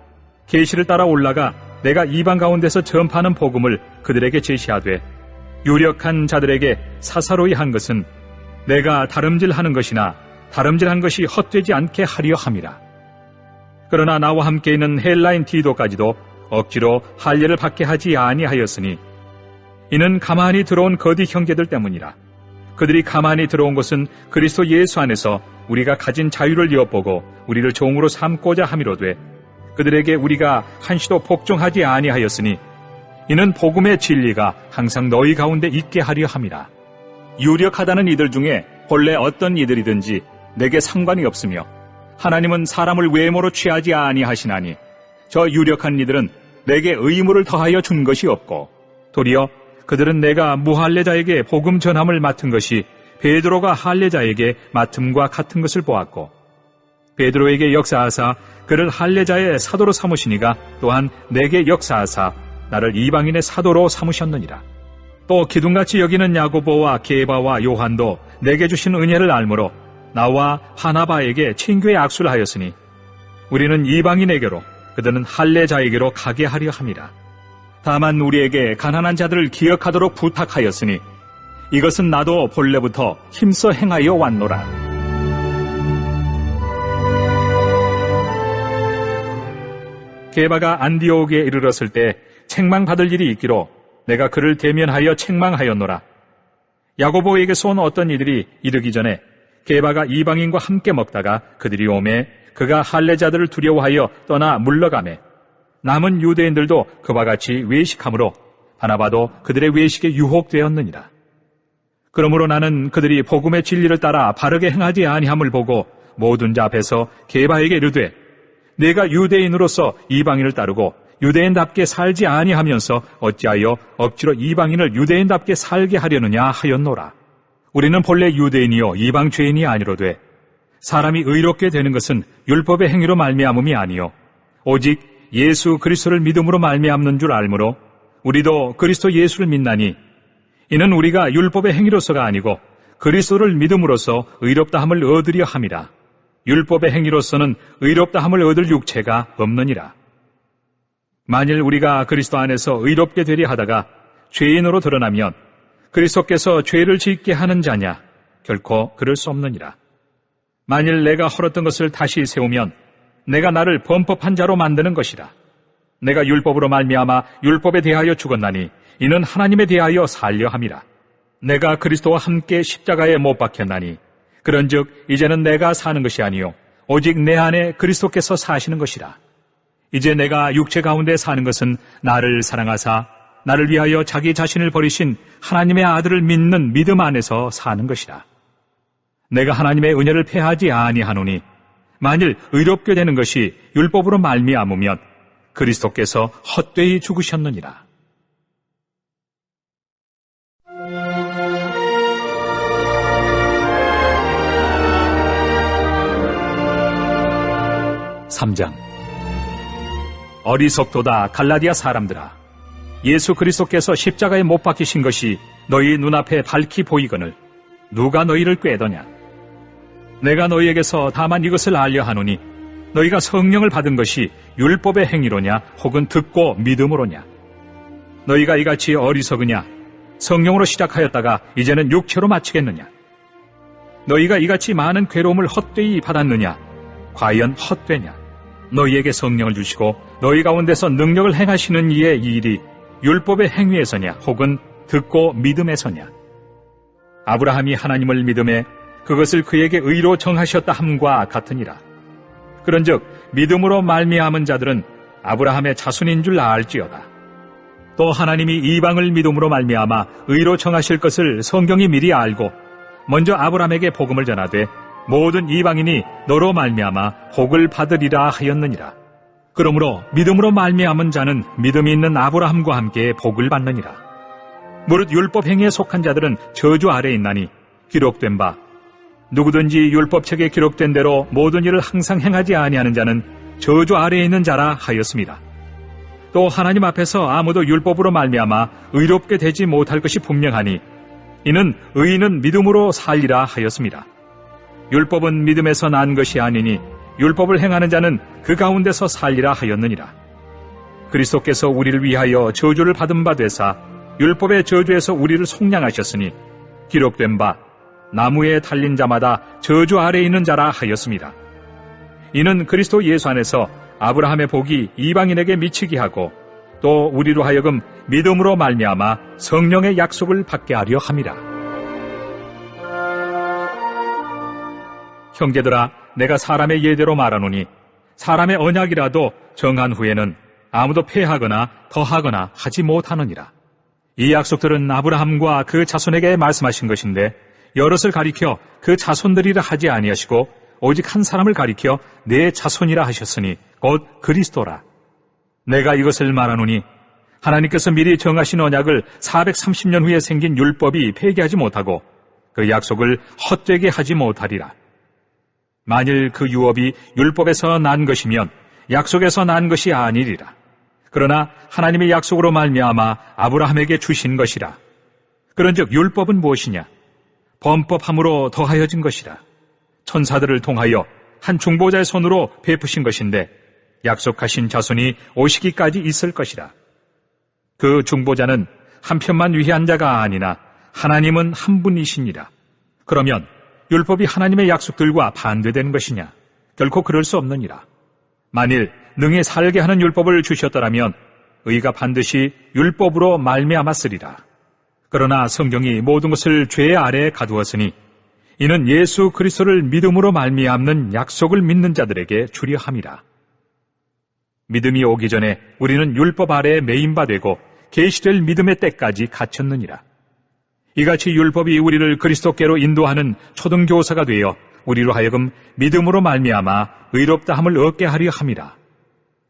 계시를 따라 올라가 내가 이방 가운데서 전파하는 복음을 그들에게 제시하되 유력한 자들에게 사사로이 한 것은 내가 다름질하는 것이나 다름질한 것이 헛되지 않게 하려 함이라. 그러나 나와 함께 있는 헬라인 디도까지도 억지로 할례를 받게 하지 아니하였으니 이는 가만히 들어온 거디 형제들 때문이라. 그들이 가만히 들어온 것은 그리스도 예수 안에서 우리가 가진 자유를 엿보고 우리를 종으로 삼고자 함이로되 그들에게 우리가 한시도 복종하지 아니하였으니 이는 복음의 진리가 항상 너희 가운데 있게 하려 함이라. 유력하다는 이들 중에 본래 어떤 이들이든지 내게 상관이 없으며 하나님은 사람을 외모로 취하지 아니하시나니 저 유력한 이들은 내게 의무를 더하여 준 것이 없고 도리어 그들은 내가 무할례자에게 복음 전함을 맡은 것이 베드로가 할례자에게 맡음과 같은 것을 보았고 베드로에게 역사하사 그를 할례자의 사도로 삼으시니가 또한 내게 역사하사 나를 이방인의 사도로 삼으셨느니라. 또 기둥같이 여기는 야고보와 게바와 요한도 내게 주신 은혜를 알므로 나와 바나바에게 친교의 악수를 하였으니 우리는 이방인에게로 그들은 할례자에게로 가게 하려 함이라. 다만 우리에게 가난한 자들을 기억하도록 부탁하였으니 이것은 나도 본래부터 힘써 행하여 왔노라. 게바가 안디옥에 이르렀을 때 책망받을 일이 있기로 내가 그를 대면하여 책망하였노라. 야고보에게서 온 어떤 이들이 이르기 전에 게바가 이방인과 함께 먹다가 그들이 오매 그가 할례자들을 두려워하여 떠나 물러가매 남은 유대인들도 그와 같이 외식함으로 바나바도 그들의 외식에 유혹되었느니라. 그러므로 나는 그들이 복음의 진리를 따라 바르게 행하지 아니함을 보고 모든 자 앞에서 게바에게 이르되 내가 유대인으로서 이방인을 따르고 유대인답게 살지 아니하면서 어찌하여 억지로 이방인을 유대인답게 살게 하려느냐 하였노라. 우리는 본래 유대인이요 이방 죄인이 아니로되 사람이 의롭게 되는 것은 율법의 행위로 말미암음이 아니요 오직 예수 그리스도를 믿음으로 말미암는 줄 알므로 우리도 그리스도 예수를 믿나니 이는 우리가 율법의 행위로서가 아니고 그리스도를 믿음으로써 의롭다함을 얻으려 함이라. 율법의 행위로서는 의롭다함을 얻을 육체가 없느니라. 만일 우리가 그리스도 안에서 의롭게 되려 하다가 죄인으로 드러나면 그리스도께서 죄를 짓게 하는 자냐? 결코 그럴 수 없느니라. 만일 내가 헐었던 것을 다시 세우면 내가 나를 범법한 자로 만드는 것이라. 내가 율법으로 말미암아 율법에 대하여 죽었나니 이는 하나님에 대하여 살려 함이라. 내가 그리스도와 함께 십자가에 못 박혔나니 그런즉 이제는 내가 사는 것이 아니요 오직 내 안에 그리스도께서 사시는 것이라. 이제 내가 육체 가운데 사는 것은 나를 사랑하사 나를 위하여 자기 자신을 버리신 하나님의 아들을 믿는 믿음 안에서 사는 것이라. 내가 하나님의 은혜를 패하지 아니하노니 만일 의롭게 되는 것이 율법으로 말미암으면 그리스도께서 헛되이 죽으셨느니라. (3장) 어리석도다 갈라디아 사람들아, 예수 그리스도께서 십자가에 못 박히신 것이 너희 눈앞에 밝히 보이거늘 누가 너희를 꾀더냐? 내가 너희에게서 다만 이것을 알려 하노니 너희가 성령을 받은 것이 율법의 행위로냐 혹은 듣고 믿음으로냐? 너희가 이같이 어리석으냐? 성령으로 시작하였다가 이제는 육체로 마치겠느냐? 너희가 이같이 많은 괴로움을 헛되이 받았느냐? 과연 헛되냐? 너희에게 성령을 주시고 너희 가운데서 능력을 행하시는 이의 이 일이 율법의 행위에서냐 혹은 듣고 믿음에서냐? 아브라함이 하나님을 믿음에 그것을 그에게 의로 정하셨다 함과 같으니라. 그런즉 믿음으로 말미암은 자들은 아브라함의 자손인 줄 알지어다. 또 하나님이 이방을 믿음으로 말미암아 의로 정하실 것을 성경이 미리 알고 먼저 아브라함에게 복음을 전하되 모든 이방인이 너로 말미암아 복을 받으리라 하였느니라. 그러므로 믿음으로 말미암은 자는 믿음이 있는 아브라함과 함께 복을 받느니라. 무릇 율법 행위에 속한 자들은 저주 아래에 있나니 기록된 바 누구든지 율법책에 기록된 대로 모든 일을 항상 행하지 아니하는 자는 저주 아래에 있는 자라 하였습니다. 또 하나님 앞에서 아무도 율법으로 말미암아 의롭게 되지 못할 것이 분명하니 이는 의인은 믿음으로 살리라 하였습니다. 율법은 믿음에서 난 것이 아니니 율법을 행하는 자는 그 가운데서 살리라 하였느니라. 그리스도께서 우리를 위하여 저주를 받은 바 되사 율법의 저주에서 우리를 속량하셨으니 기록된 바 나무에 달린 자마다 저주 아래에 있는 자라 하였습니다. 이는 그리스도 예수 안에서 아브라함의 복이 이방인에게 미치게 하고 또 우리로 하여금 믿음으로 말미암아 성령의 약속을 받게 하려 함이라. 형제들아, 내가 사람의 예대로 말하노니 사람의 언약이라도 정한 후에는 아무도 폐하거나 더하거나 하지 못하느니라. 이 약속들은 아브라함과 그 자손에게 말씀하신 것인데 여럿을 가리켜 그 자손들이라 하지 아니하시고 오직 한 사람을 가리켜 내 자손이라 하셨으니 곧 그리스도라. 내가 이것을 말하노니 하나님께서 미리 정하신 언약을 430년 후에 생긴 율법이 폐기하지 못하고 그 약속을 헛되게 하지 못하리라. 만일 그 유업이 율법에서 난 것이면 약속에서 난 것이 아니리라. 그러나 하나님의 약속으로 말미암아 아브라함에게 주신 것이라. 그런즉 율법은 무엇이냐? 범법함으로 더하여진 것이라. 천사들을 통하여 한 중보자의 손으로 베푸신 것인데 약속하신 자손이 오시기까지 있을 것이라. 그 중보자는 한편만 위한 자가 아니나 하나님은 한 분이시니라. 그러면 율법이 하나님의 약속들과 반대되는 것이냐? 결코 그럴 수 없느니라. 만일 능히 살게 하는 율법을 주셨더라면 의가 반드시 율법으로 말미암았으리라. 그러나 성경이 모든 것을 죄 아래에 가두었으니 이는 예수 그리스도를 믿음으로 말미암는 약속을 믿는 자들에게 주려 함이라. 믿음이 오기 전에 우리는 율법 아래에 매인 바 되고 계시될 믿음의 때까지 갇혔느니라. 이같이 율법이 우리를 그리스도께로 인도하는 초등교사가 되어 우리로 하여금 믿음으로 말미암아 의롭다함을 얻게 하려 함이라.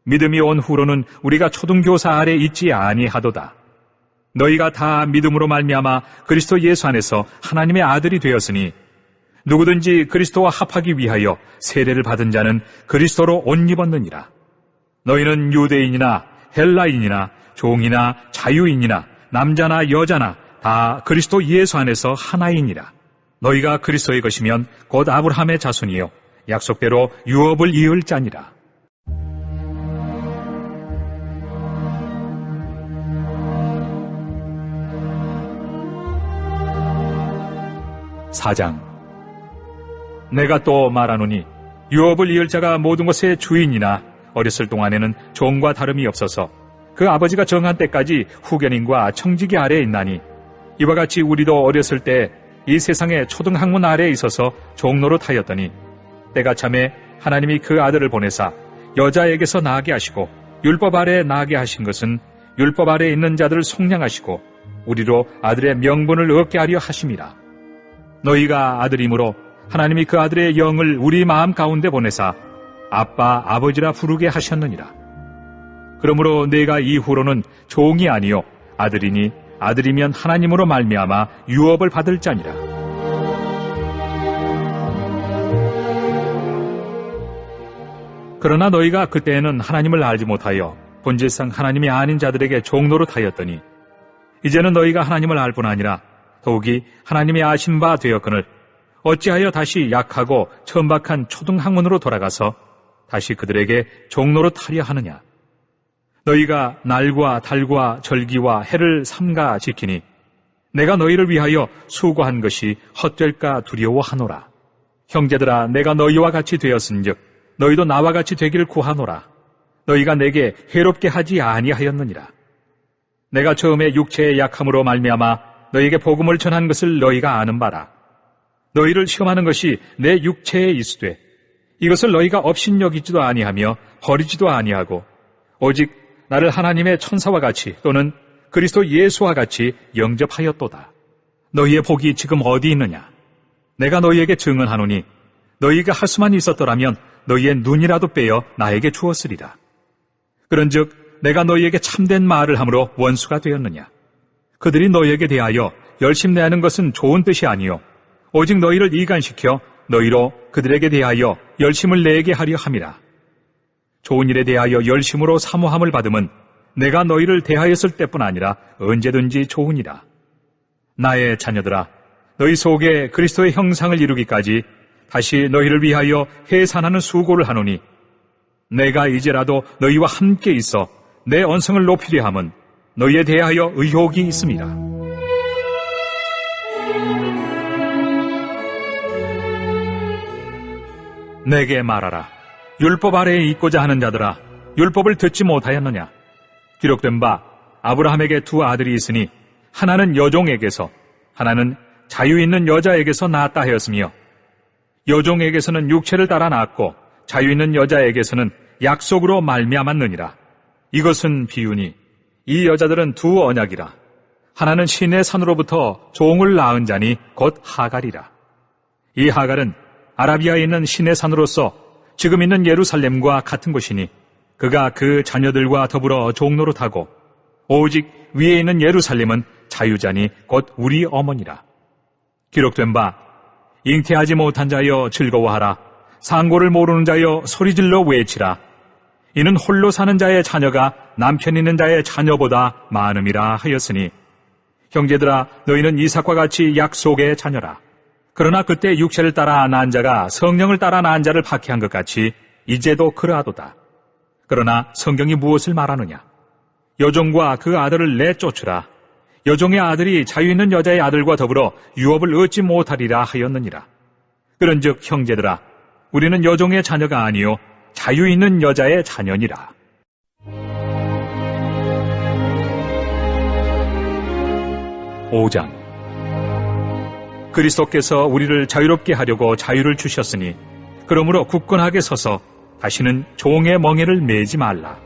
믿음이 온 후로는 우리가 초등교사 아래 있지 아니하도다. 너희가 다 믿음으로 말미암아 그리스도 예수 안에서 하나님의 아들이 되었으니 누구든지 그리스도와 합하기 위하여 세례를 받은 자는 그리스도로 옷 입었느니라. 너희는 유대인이나 헬라인이나 종이나 자유인이나 남자나 여자나 다 그리스도 예수 안에서 하나이니라. 너희가 그리스도의 것이면 곧 아브라함의 자손이요 약속대로 유업을 이을 자니라. 사장. 내가 또 말하노니 유업을 이을 자가 모든 것의 주인이나 어렸을 동안에는 종과 다름이 없어서 그 아버지가 정한 때까지 후견인과 청지기 아래에 있나니 이와 같이 우리도 어렸을 때 이 세상의 초등학문 아래에 있어서 종노릇 하였더니 때가 참에 하나님이 그 아들을 보내사 여자에게서 나게 하시고 율법 아래에 나게 하신 것은 율법 아래에 있는 자들을 속량하시고 우리로 아들의 명분을 얻게 하려 하심이라. 너희가 아들이므로 하나님이 그 아들의 영을 우리 마음 가운데 보내사 아빠 아버지라 부르게 하셨느니라. 그러므로 내가 이후로는 종이 아니요 아들이니 아들이면 하나님으로 말미암아 유업을 받을 자니라. 그러나 너희가 그때에는 하나님을 알지 못하여 본질상 하나님이 아닌 자들에게 종노릇 하였더니 이제는 너희가 하나님을 알 뿐 아니라 더욱이 하나님이 아신 바 되었거늘 어찌하여 다시 약하고 천박한 초등학문으로 돌아가서 다시 그들에게 종로로 타려 하느냐? 너희가 날과 달과 절기와 해를 삼가 지키니 내가 너희를 위하여 수고한 것이 헛될까 두려워하노라. 형제들아, 내가 너희와 같이 되었은즉 너희도 나와 같이 되기를 구하노라. 너희가 내게 해롭게 하지 아니하였느니라. 내가 처음에 육체의 약함으로 말미암아 너희에게 복음을 전한 것을 너희가 아는 바라. 너희를 시험하는 것이 내 육체에 있으되 이것을 너희가 업신여기지도 아니하며 버리지도 아니하고 오직 나를 하나님의 천사와 같이 또는 그리스도 예수와 같이 영접하였도다. 너희의 복이 지금 어디 있느냐? 내가 너희에게 증언하노니 너희가 할 수만 있었더라면 너희의 눈이라도 빼어 나에게 주었으리라. 그런즉 내가 너희에게 참된 말을 함으로 원수가 되었느냐? 그들이 너희에게 대하여 열심내하는 것은 좋은 뜻이 아니요 오직 너희를 이간시켜 너희로 그들에게 대하여 열심을 내게 하려 함이라. 좋은 일에 대하여 열심으로 사모함을 받음은 내가 너희를 대하였을 때뿐 아니라 언제든지 좋으니라. 나의 자녀들아, 너희 속에 그리스도의 형상을 이루기까지 다시 너희를 위하여 해산하는 수고를 하노니 내가 이제라도 너희와 함께 있어 내 언성을 높이려 함은 너희에 대하여 의혹이 있습니다. 내게 말하라. 율법 아래에 있고자 하는 자들아, 율법을 듣지 못하였느냐? 기록된 바 아브라함에게 두 아들이 있으니 하나는 여종에게서 하나는 자유 있는 여자에게서 낳았다 하였으며 여종에게서는 육체를 따라 낳았고 자유 있는 여자에게서는 약속으로 말미암았느니라. 이것은 비유니 이 여자들은 두 언약이라. 하나는 신의 산으로부터 종을 낳은 자니 곧 하갈이라. 이 하갈은 아라비아에 있는 신의 산으로서 지금 있는 예루살렘과 같은 곳이니 그가 그 자녀들과 더불어 종로로 타고 오직 위에 있는 예루살렘은 자유자니 곧 우리 어머니라. 기록된 바 잉태하지 못한 자여 즐거워하라. 상고를 모르는 자여 소리질러 외치라. 이는 홀로 사는 자의 자녀가 남편 있는 자의 자녀보다 많음이라 하였으니 형제들아, 너희는 이삭과 같이 약속의 자녀라. 그러나 그때 육체를 따라 낳은 자가 성령을 따라 낳은 자를 박해한 것 같이 이제도 그러하도다. 그러나 성경이 무엇을 말하느냐? 여종과 그 아들을 내쫓으라. 여종의 아들이 자유 있는 여자의 아들과 더불어 유업을 얻지 못하리라 하였느니라. 그런즉 형제들아, 우리는 여종의 자녀가 아니요 자유 있는 여자의 자녀니라. (5장) 그리스도께서 우리를 자유롭게 하려고 자유를 주셨으니 그러므로 굳건하게 서서 다시는 종의 멍에를 매지 말라.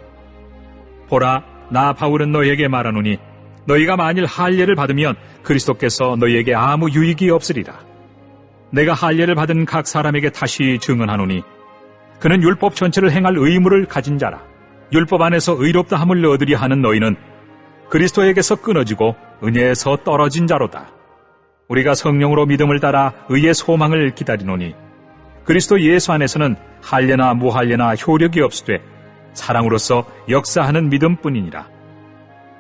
보라, 나 바울은 너희에게 말하노니 너희가 만일 할례를 받으면 그리스도께서 너희에게 아무 유익이 없으리라. 내가 할례를 받은 각 사람에게 다시 증언하노니 그는 율법 전체를 행할 의무를 가진 자라. 율법 안에서 의롭다 함을 얻으려 하는 너희는 그리스도에게서 끊어지고 은혜에서 떨어진 자로다. 우리가 성령으로 믿음을 따라 의의 소망을 기다리노니 그리스도 예수 안에서는 할례나 무할례나 효력이 없으되 사랑으로서 역사하는 믿음뿐이니라.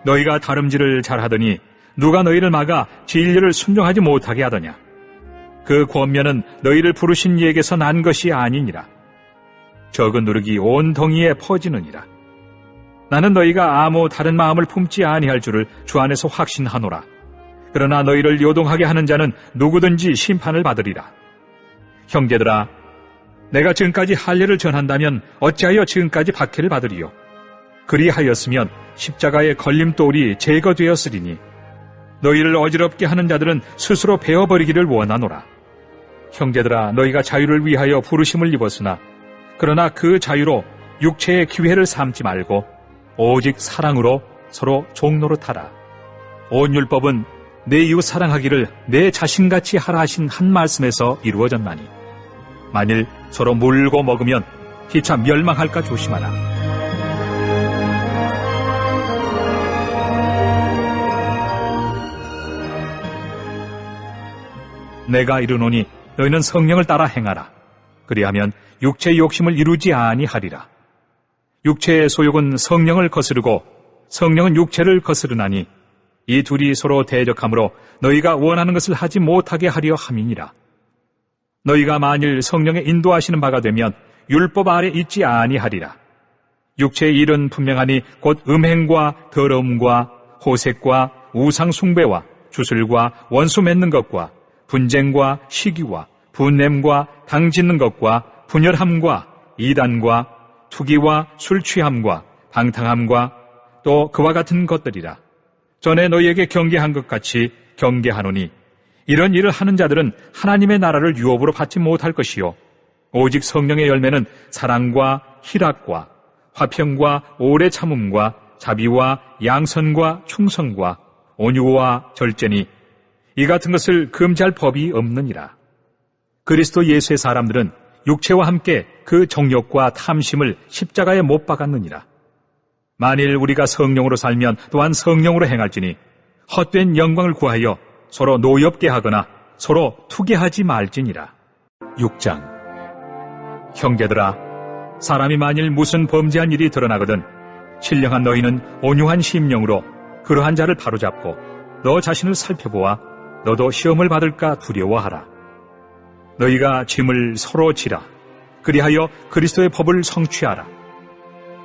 너희가 다름질을 잘하더니 누가 너희를 막아 진리를 순종하지 못하게 하더냐? 그 권면은 너희를 부르신 이에게서 난 것이 아니니라. 적은 누룩이 온 덩이에 퍼지느니라. 나는 너희가 아무 다른 마음을 품지 아니할 줄을 주 안에서 확신하노라. 그러나 너희를 요동하게 하는 자는 누구든지 심판을 받으리라. 형제들아, 내가 지금까지 할례를 전한다면 어찌하여 지금까지 박해를 받으리요? 그리하였으면 십자가의 걸림돌이 제거되었으리니 너희를 어지럽게 하는 자들은 스스로 베어버리기를 원하노라. 형제들아, 너희가 자유를 위하여 부르심을 입었으나 그러나 그 자유로 육체의 기회를 삼지 말고 오직 사랑으로 서로 종노릇하라. 온 율법은 내 이웃 사랑하기를 내 자신같이 하라 하신 한 말씀에서 이루어졌나니 만일 서로 물고 먹으면 피차 멸망할까 조심하라. 내가 이르노니 너희는 성령을 따라 행하라. 그리하면 육체의 욕심을 이루지 아니하리라. 육체의 소욕은 성령을 거스르고 성령은 육체를 거스르나니 이 둘이 서로 대적하므로 너희가 원하는 것을 하지 못하게 하려 함이니라. 너희가 만일 성령의 인도하시는 바가 되면 율법 아래 있지 아니하리라. 육체의 일은 분명하니 곧 음행과 더러움과 호색과 우상 숭배와 주술과 원수 맺는 것과 분쟁과 시기와 분냄과 당 짓는 것과 분열함과 이단과 투기와 술 취함과 방탕함과 또 그와 같은 것들이라. 전에 너희에게 경계한 것 같이 경계하노니 이런 일을 하는 자들은 하나님의 나라를 유업으로 받지 못할 것이요 오직 성령의 열매는 사랑과 희락과 화평과 오래 참음과 자비와 양선과 충성과 온유와 절제니 이 같은 것을 금지할 법이 없느니라. 그리스도 예수의 사람들은 육체와 함께 그 정욕과 탐심을 십자가에 못 박았느니라. 만일 우리가 성령으로 살면 또한 성령으로 행할지니 헛된 영광을 구하여 서로 노엽게 하거나 서로 투기하지 말지니라. 6장. 형제들아, 사람이 만일 무슨 범죄한 일이 드러나거든 신령한 너희는 온유한 심령으로 그러한 자를 바로잡고 너 자신을 살펴보아 너도 시험을 받을까 두려워하라. 너희가 짐을 서로 지라. 그리하여 그리스도의 법을 성취하라.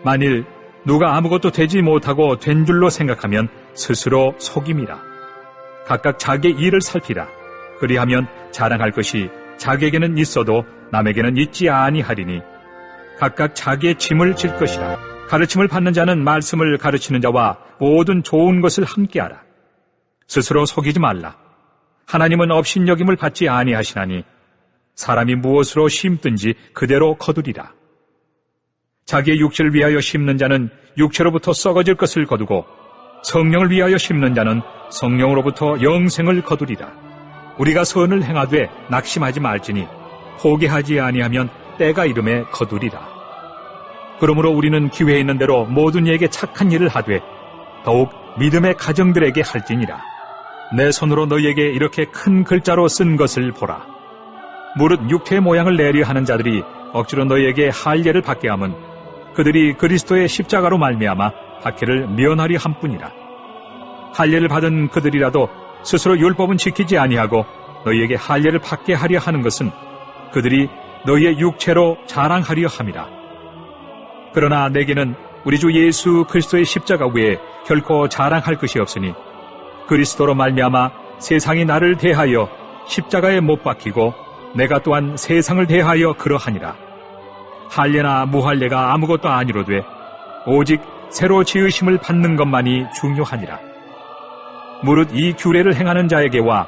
만일 누가 아무것도 되지 못하고 된 줄로 생각하면 스스로 속임이라. 각각 자기의 일을 살피라. 그리하면 자랑할 것이 자기에게는 있어도 남에게는 있지 아니하리니 각각 자기의 짐을 질 것이라. 가르침을 받는 자는 말씀을 가르치는 자와 모든 좋은 것을 함께하라. 스스로 속이지 말라. 하나님은 업신여김을 받지 아니하시나니 사람이 무엇으로 심든지 그대로 거두리라. 자기의 육체를 위하여 심는 자는 육체로부터 썩어질 것을 거두고 성령을 위하여 심는 자는 성령으로부터 영생을 거두리라. 우리가 선을 행하되 낙심하지 말지니 포기하지 아니하면 때가 이름에 거두리라. 그러므로 우리는 기회 있는 대로 모든 이에게 착한 일을 하되 더욱 믿음의 가정들에게 할지니라. 내 손으로 너희에게 이렇게 큰 글자로 쓴 것을 보라. 무릇 육체의 모양을 내려 하는 자들이 억지로 너희에게 할례를 받게 함은 그들이 그리스도의 십자가로 말미암아 박해를 면하리 함뿐이라. 할례를 받은 그들이라도 스스로 율법은 지키지 아니하고 너희에게 할례를 받게 하려 하는 것은 그들이 너희의 육체로 자랑하려 함이라. 그러나 내게는 우리 주 예수 그리스도의 십자가 외에 결코 자랑할 것이 없으니 그리스도로 말미암아 세상이 나를 대하여 십자가에 못 박히고 내가 또한 세상을 대하여 그러하니라. 할례나 무할례가 아무것도 아니로되 오직 새로 지으심을 받는 것만이 중요하니라. 무릇 이 규례를 행하는 자에게와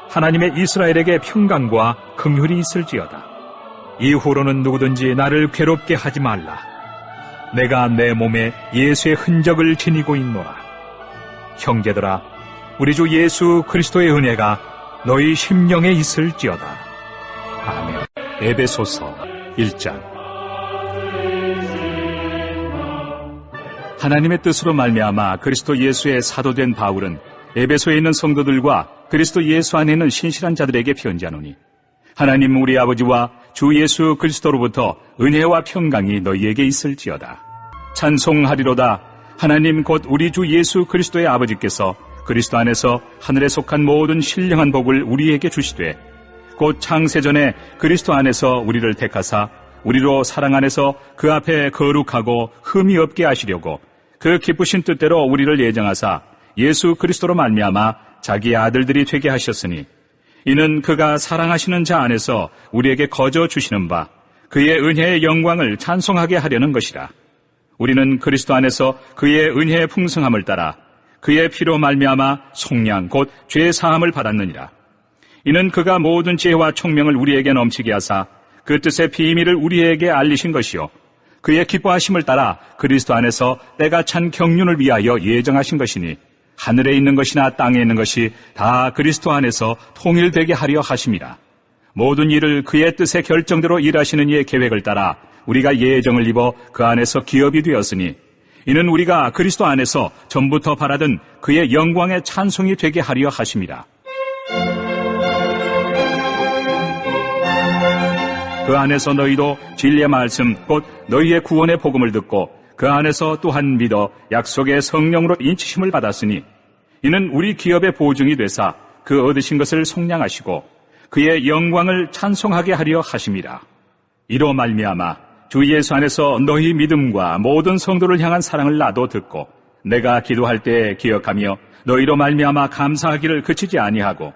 하나님의 이스라엘에게 평강과 긍휼이 있을지어다. 이후로는 누구든지 나를 괴롭게 하지 말라. 내가 내 몸에 예수의 흔적을 지니고 있노라. 형제들아, 우리 주 예수 그리스도의 은혜가 너희 심령에 있을지어다. 아멘. 에베소서 1장. 하나님의 뜻으로 말미암아 그리스도 예수의 사도된 바울은 에베소에 있는 성도들과 그리스도 예수 안에 있는 신실한 자들에게 편지하노니 하나님 우리 아버지와 주 예수 그리스도로부터 은혜와 평강이 너희에게 있을지어다. 찬송하리로다. 하나님 곧 우리 주 예수 그리스도의 아버지께서 그리스도 안에서 하늘에 속한 모든 신령한 복을 우리에게 주시되 곧 창세전에 그리스도 안에서 우리를 택하사 우리로 사랑 안에서 그 앞에 거룩하고 흠이 없게 하시려고 그 기쁘신 뜻대로 우리를 예정하사 예수 그리스도로 말미암아 자기의 아들들이 되게 하셨으니 이는 그가 사랑하시는 자 안에서 우리에게 거저 주시는 바 그의 은혜의 영광을 찬송하게 하려는 것이라. 우리는 그리스도 안에서 그의 은혜의 풍성함을 따라 그의 피로 말미암아 속량 곧 죄 사함을 받았느니라. 이는 그가 모든 지혜와 총명을 우리에게 넘치게 하사 그 뜻의 비밀을 우리에게 알리신 것이요 그의 기뻐하심을 따라 그리스도 안에서 때가 찬 경륜을 위하여 예정하신 것이니 하늘에 있는 것이나 땅에 있는 것이 다 그리스도 안에서 통일되게 하려 하심이라. 모든 일을 그의 뜻의 결정대로 일하시는 이의 계획을 따라 우리가 예정을 입어 그 안에서 기업이 되었으니 이는 우리가 그리스도 안에서 전부터 바라던 그의 영광의 찬송이 되게 하려 하심이라. 그 안에서 너희도 진리의 말씀 곧 너희의 구원의 복음을 듣고 그 안에서 또한 믿어 약속의 성령으로 인치심을 받았으니 이는 우리 기업의 보증이 되사 그 얻으신 것을 속량하시고 그의 영광을 찬송하게 하려 하심이라. 이로 말미암아 주 예수 안에서 너희 믿음과 모든 성도를 향한 사랑을 나도 듣고 내가 기도할 때 기억하며 너희로 말미암아 감사하기를 그치지 아니하고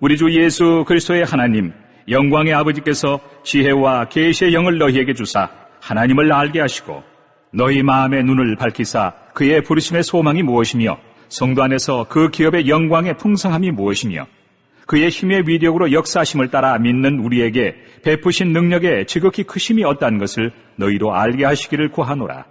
우리 주 예수 그리스도의 하나님 영광의 아버지께서 지혜와 계시의 영을 너희에게 주사 하나님을 알게 하시고 너희 마음의 눈을 밝히사 그의 부르심의 소망이 무엇이며 성도 안에서 그 기업의 영광의 풍성함이 무엇이며 그의 힘의 위력으로 역사하심을 따라 믿는 우리에게 베푸신 능력의 지극히 크심이 어떠한 것을 너희로 알게 하시기를 구하노라.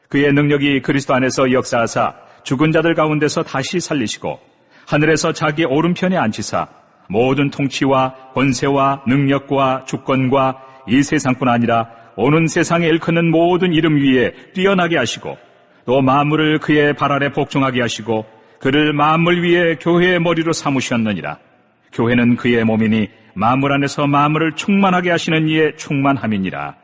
그의 능력이 그리스도 안에서 역사하사 죽은 자들 가운데서 다시 살리시고 하늘에서 자기 오른편에 앉히사 모든 통치와 권세와 능력과 주권과 이 세상뿐 아니라 오는 세상에 일컫는 모든 이름 위에 뛰어나게 하시고 또 만물을 그의 발 아래 복종하게 하시고 그를 만물 위에 교회의 머리로 삼으셨느니라. 교회는 그의 몸이니 만물 안에서 만물을 충만하게 하시는 이의 충만함이니라.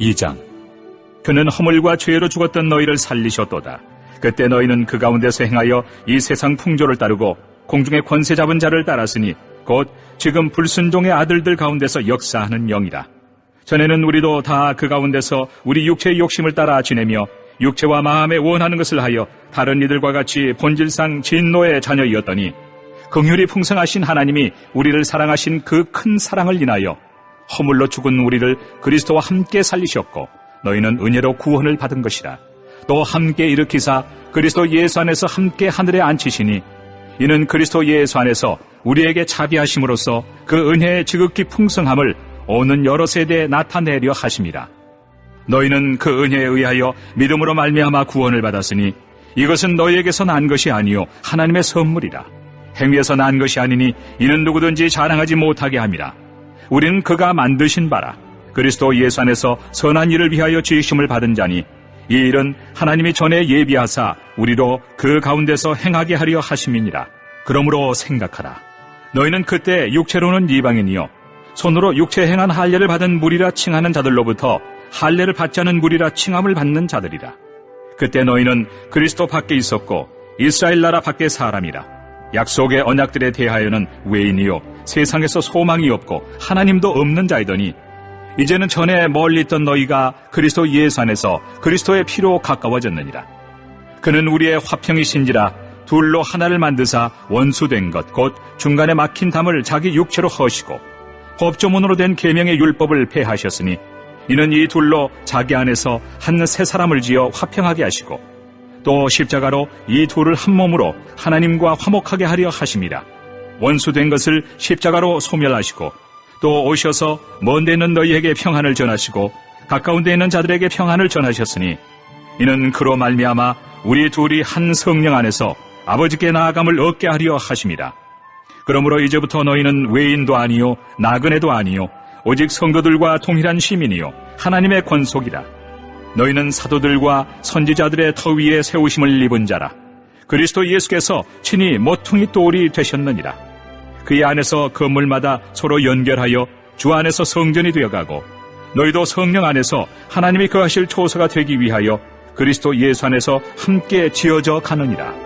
(2장) 그는 허물과 죄로 죽었던 너희를 살리셨도다. 그때 너희는 그 가운데서 행하여 이 세상 풍조를 따르고 공중의 권세 잡은 자를 따랐으니 곧 지금 불순종의 아들들 가운데서 역사하는 영이라. 전에는 우리도 다 그 가운데서 우리 육체의 욕심을 따라 지내며 육체와 마음에 원하는 것을 하여 다른 이들과 같이 본질상 진노의 자녀이었더니 긍휼이 풍성하신 하나님이 우리를 사랑하신 그 큰 사랑을 인하여 허물로 죽은 우리를 그리스도와 함께 살리셨고 너희는 은혜로 구원을 받은 것이라. 또 함께 일으키사 그리스도 예수 안에서 함께 하늘에 앉히시니 이는 그리스도 예수 안에서 우리에게 자비하심으로써 그 은혜의 지극히 풍성함을 오는 여러 세대에 나타내려 하심이라. 너희는 그 은혜에 의하여 믿음으로 말미암아 구원을 받았으니 이것은 너희에게서 난 것이 아니요 하나님의 선물이라. 행위에서 난 것이 아니니 이는 누구든지 자랑하지 못하게 함이라. 우리는 그가 만드신 바라 그리스도 예수 안에서 선한 일을 위하여 지으심을 받은 자니 이 일은 하나님이 전에 예비하사 우리로 그 가운데서 행하게 하려 하심이니라. 그러므로 생각하라. 너희는 그때 육체로는 이방인이요 손으로 육체 행한 할례를 받은 무리라 칭하는 자들로부터 할례를 받지 않은 무리라 칭함을 받는 자들이라. 그때 너희는 그리스도 밖에 있었고 이스라엘 나라 밖에 사람이라. 약속의 언약들에 대하여는 외인이요 세상에서 소망이 없고 하나님도 없는 자이더니 이제는 전에 멀리 있던 너희가 그리스도 예수 안에서 그리스도의 피로 가까워졌느니라. 그는 우리의 화평이신지라 둘로 하나를 만드사 원수된 것 곧 중간에 막힌 담을 자기 육체로 허시고 법조문으로 된 계명의 율법을 폐하셨으니 이는 이 둘로 자기 안에서 한 새 사람을 지어 화평하게 하시고 또 십자가로 이 둘을 한 몸으로 하나님과 화목하게 하려 하심이라. 원수된 것을 십자가로 소멸하시고 또 오셔서 먼 데 있는 너희에게 평안을 전하시고 가까운 데 있는 자들에게 평안을 전하셨으니 이는 그로 말미암아 우리 둘이 한 성령 안에서 아버지께 나아감을 얻게 하려 하심이라. 그러므로 이제부터 너희는 외인도 아니요 나그네도 아니요 오직 성도들과 동일한 시민이요 하나님의 권속이라. 너희는 사도들과 선지자들의 터 위에 세우심을 입은 자라. 그리스도 예수께서 친히 모퉁이 돌이 되셨느니라. 그의 안에서 건물마다 서로 연결하여 주 안에서 성전이 되어가고 너희도 성령 안에서 하나님이 거하실 초소가 되기 위하여 그리스도 예수 안에서 함께 지어져 가느니라.